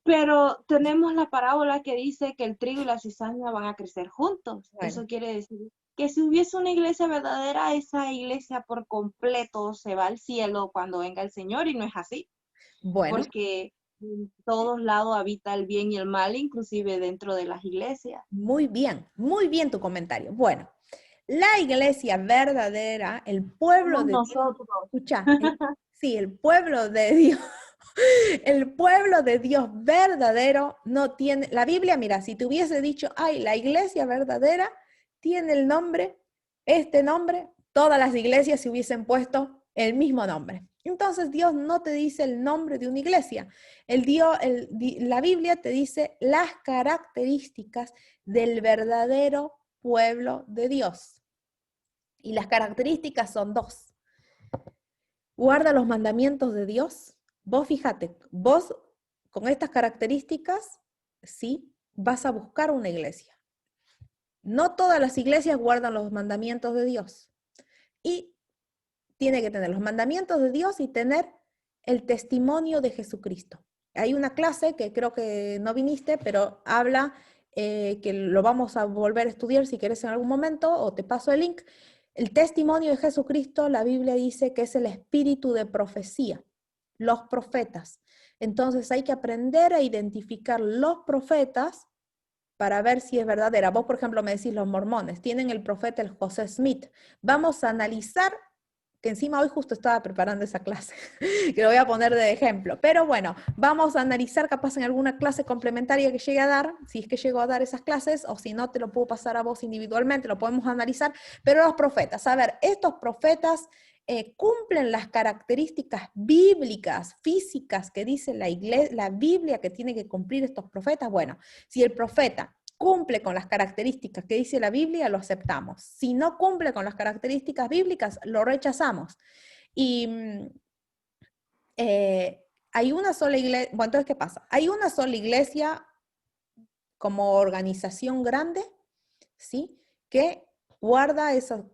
pero tenemos la parábola que dice que el trigo y la cizaña van a crecer juntos. Bueno. Eso quiere decir que si hubiese una iglesia verdadera, esa iglesia por completo se va al cielo cuando venga el Señor, y no es así. Bueno. Porque en todos lados habita el bien y el mal, inclusive dentro de las iglesias. Muy bien tu comentario. Bueno, la iglesia verdadera, el pueblo de nosotros. Dios, escucha, sí, el pueblo de Dios, el pueblo de Dios verdadero no tiene, la Biblia, mira, si te hubiese dicho, ay, la iglesia verdadera tiene el nombre, este nombre, todas las iglesias se hubiesen puesto el mismo nombre. Entonces Dios no te dice el nombre de una iglesia. La Biblia te dice las características del verdadero pueblo de Dios. Y las características son 2. Guarda los mandamientos de Dios. Vos fíjate, vos con estas características, sí, vas a buscar una iglesia. No todas las iglesias guardan los mandamientos de Dios. Y tiene que tener los mandamientos de Dios y tener el testimonio de Jesucristo. Hay una clase que creo que no viniste, pero habla, que lo vamos a volver a estudiar si querés en algún momento, o te paso el link. El testimonio de Jesucristo, la Biblia dice que es el espíritu de profecía, los profetas. Entonces hay que aprender a identificar los profetas para ver si es verdadera. Vos, por ejemplo, me decís los mormones, tienen el profeta, el José Smith. Vamos a analizar, que encima hoy justo estaba preparando esa clase, que lo voy a poner de ejemplo. Pero bueno, vamos a analizar capaz en alguna clase complementaria que llegue a dar, si es que llego a dar esas clases, o si no te lo puedo pasar a vos individualmente, lo podemos analizar. Pero los profetas, a ver, estos profetas cumplen las características bíblicas, físicas que dice la Biblia que tiene que cumplir estos profetas. Bueno, si el profeta cumple con las características que dice la Biblia, lo aceptamos. Si no cumple con las características bíblicas, lo rechazamos. Y hay una sola iglesia, bueno, entonces, ¿qué pasa? Hay una sola iglesia como organización grande, ¿sí? Que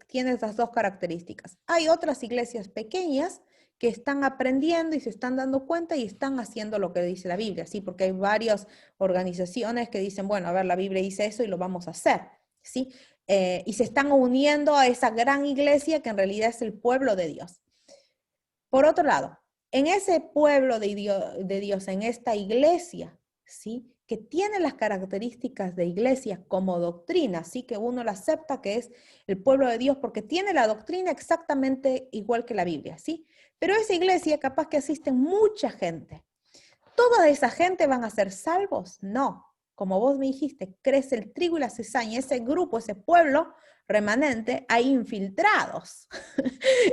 tiene esas 2 características. Hay otras iglesias pequeñas que están aprendiendo y se están dando cuenta y están haciendo lo que dice la Biblia, ¿sí? Porque hay varias organizaciones que dicen, bueno, a ver, la Biblia dice eso y lo vamos a hacer, ¿sí? Y se están uniendo a esa gran iglesia que en realidad es el pueblo de Dios. Por otro lado, en ese pueblo de Dios, en esta iglesia, ¿sí? Que tiene las características de iglesia como doctrina, ¿sí? Que uno la acepta que es el pueblo de Dios porque tiene la doctrina exactamente igual que la Biblia, ¿sí? Pero esa iglesia capaz que asiste mucha gente. ¿Toda esa gente van a ser salvos? No. Como vos me dijiste, crece el trigo y la cizaña, ese grupo, ese pueblo remanente, hay infiltrados.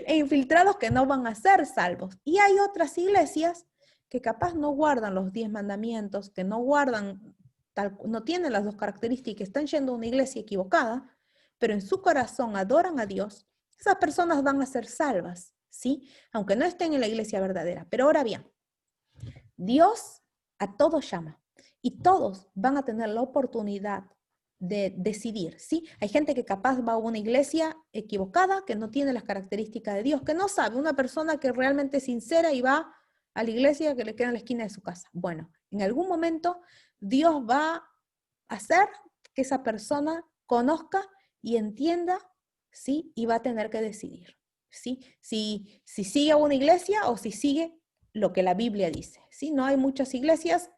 E infiltrados que no van a ser salvos. Y hay otras iglesias que capaz no guardan los 10 mandamientos, que no guardan, no tienen las 2 características, están yendo a una iglesia equivocada, pero en su corazón adoran a Dios, esas personas van a ser salvas, ¿sí? Aunque no estén en la iglesia verdadera. Pero ahora bien, Dios a todos llama y todos van a tener la oportunidad de decidir, ¿sí? Hay gente que capaz va a una iglesia equivocada, que no tiene las características de Dios, que no sabe, una persona que realmente es sincera y va a la iglesia que le queda en la esquina de su casa. Bueno, en algún momento Dios va a hacer que esa persona conozca y entienda, ¿sí? Y va a tener que decidir, ¿sí? Si sigue una iglesia o si sigue lo que la Biblia dice, ¿sí? No hay muchas iglesias,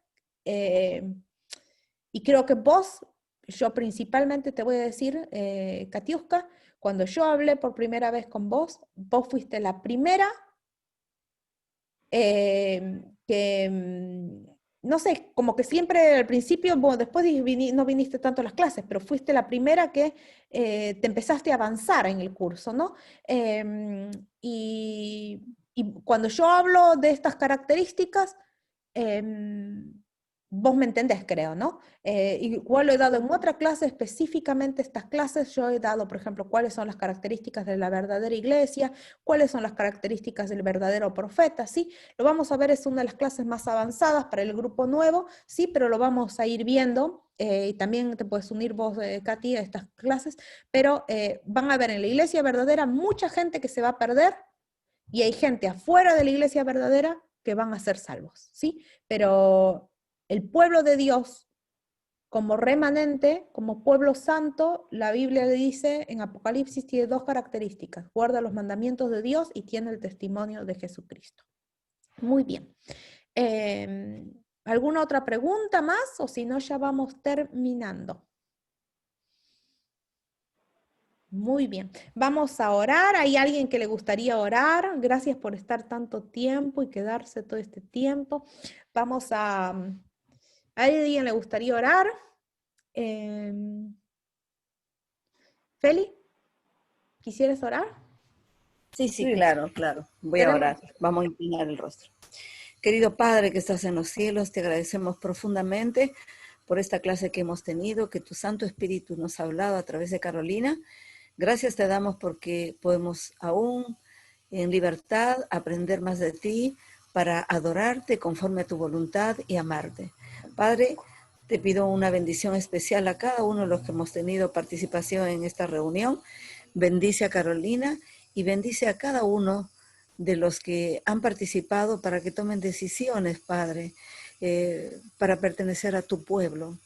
y creo que vos, yo principalmente te voy a decir, Katiuska, cuando yo hablé por primera vez con vos, vos fuiste la primera que, no sé, como que siempre al principio, bueno, después no viniste tanto a las clases, pero fuiste la primera que te empezaste a avanzar en el curso, ¿no? Y cuando yo hablo de estas características, vos me entendés, creo, ¿no? Igual lo he dado en otra clase, específicamente estas clases, yo he dado, por ejemplo, cuáles son las características de la verdadera iglesia, cuáles son las características del verdadero profeta, ¿sí? Lo vamos a ver, es una de las clases más avanzadas para el grupo nuevo, ¿sí? Pero lo vamos a ir viendo, y también te puedes unir vos, Katy, a estas clases, pero van a ver en la iglesia verdadera mucha gente que se va a perder, y hay gente afuera de la iglesia verdadera que van a ser salvos, ¿sí? Pero el pueblo de Dios, como remanente, como pueblo santo, la Biblia le dice en Apocalipsis tiene dos características: guarda los mandamientos de Dios y tiene el testimonio de Jesucristo. Muy bien. ¿Alguna otra pregunta más? O si no, ya vamos terminando. Muy bien. Vamos a orar. ¿Hay alguien que le gustaría orar? Gracias por estar tanto tiempo y quedarse todo este tiempo. Vamos a... ¿A alguien le gustaría orar? Feli, ¿quisieras orar? Sí, sí, claro, claro. Voy a orar. Vamos a inclinar el rostro. Querido Padre que estás en los cielos, te agradecemos profundamente por esta clase que hemos tenido, que tu Santo Espíritu nos ha hablado a través de Carolina. Gracias te damos porque podemos aún en libertad aprender más de ti para adorarte conforme a tu voluntad y amarte. Padre, te pido una bendición especial a cada uno de los que hemos tenido participación en esta reunión. Bendice a Carolina y bendice a cada uno de los que han participado para que tomen decisiones, Padre, para pertenecer a tu pueblo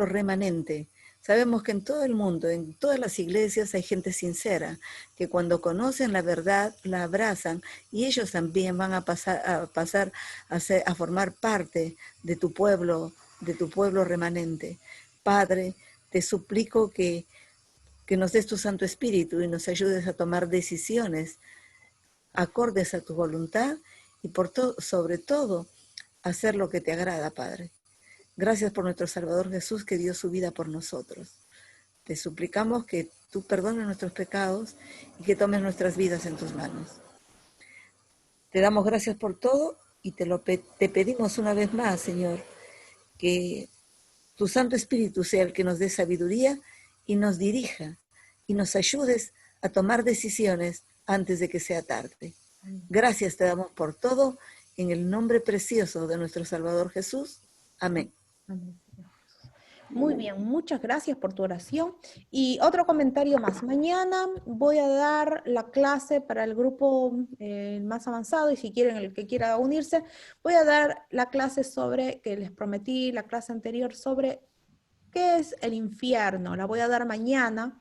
remanente. Sabemos que en todo el mundo, en todas las iglesias hay gente sincera, que cuando conocen la verdad, la abrazan y ellos también van a pasar a formar parte de tu pueblo remanente. Padre, te suplico que nos des tu Santo Espíritu y nos ayudes a tomar decisiones acordes a tu voluntad y sobre todo, hacer lo que te agrada, Padre. Gracias por nuestro Salvador Jesús que dio su vida por nosotros. Te suplicamos que tú perdones nuestros pecados y que tomes nuestras vidas en tus manos. Te damos gracias por todo y te pedimos una vez más, Señor, que tu Santo Espíritu sea el que nos dé sabiduría y nos dirija y nos ayudes a tomar decisiones antes de que sea tarde. Gracias te damos por todo en el nombre precioso de nuestro Salvador Jesús. Amén. Muy bien, muchas gracias por tu oración. Y otro comentario más. Mañana voy a dar la clase para el grupo más avanzado, y si quieren, el que quiera unirse, voy a dar la clase sobre, que les prometí la clase anterior, sobre qué es el infierno. La voy a dar mañana.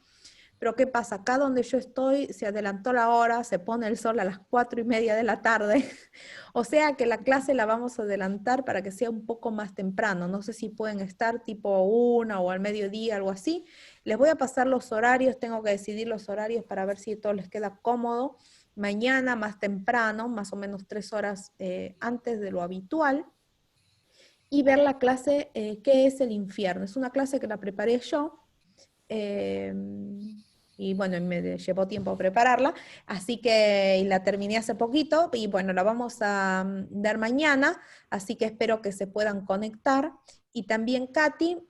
Pero ¿qué pasa? Acá donde yo estoy se adelantó la hora, se pone el sol a las 4:30 de la tarde. O sea que la clase la vamos a adelantar para que sea un poco más temprano. No sé si pueden estar tipo 1 o al mediodía, algo así. Les voy a pasar los horarios, tengo que decidir los horarios para ver si todo les queda cómodo. Mañana más temprano, más o menos 3 horas antes de lo habitual. Y ver la clase, ¿qué es el infierno? Es una clase que la preparé yo. Y bueno, me llevó tiempo prepararla, así que la terminé hace poquito y bueno, la vamos a dar mañana, así que espero que se puedan conectar. Y también, Katy,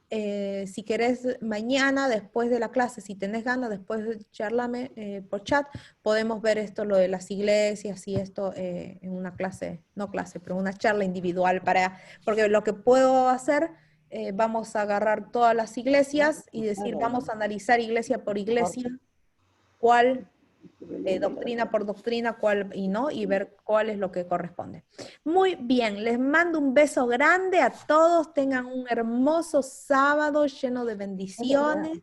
si querés mañana, después de la clase, si tenés ganas, después charlame por chat, podemos ver esto, lo de las iglesias y esto en una clase, no clase, pero una charla individual, porque lo que puedo hacer... vamos a agarrar todas las iglesias y decir, vamos a analizar iglesia por iglesia cuál doctrina por doctrina cuál y no, y ver cuál es lo que corresponde. Muy bien, les mando un beso grande a todos, tengan un hermoso sábado lleno de bendiciones.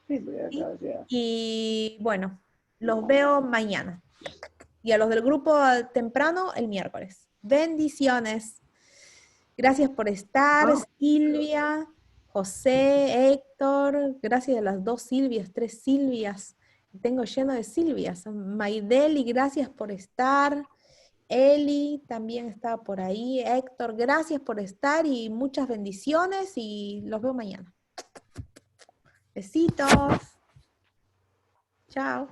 ¿Sí? Y bueno, los veo mañana. Y a los del grupo temprano el miércoles. Bendiciones. Gracias por estar, Silvia, José, Héctor. Gracias a las 2 Silvias, 3 Silvias. Tengo lleno de Silvias. Maideli, gracias por estar. Eli también estaba por ahí. Héctor, gracias por estar y muchas bendiciones y los veo mañana. Besitos. Chao.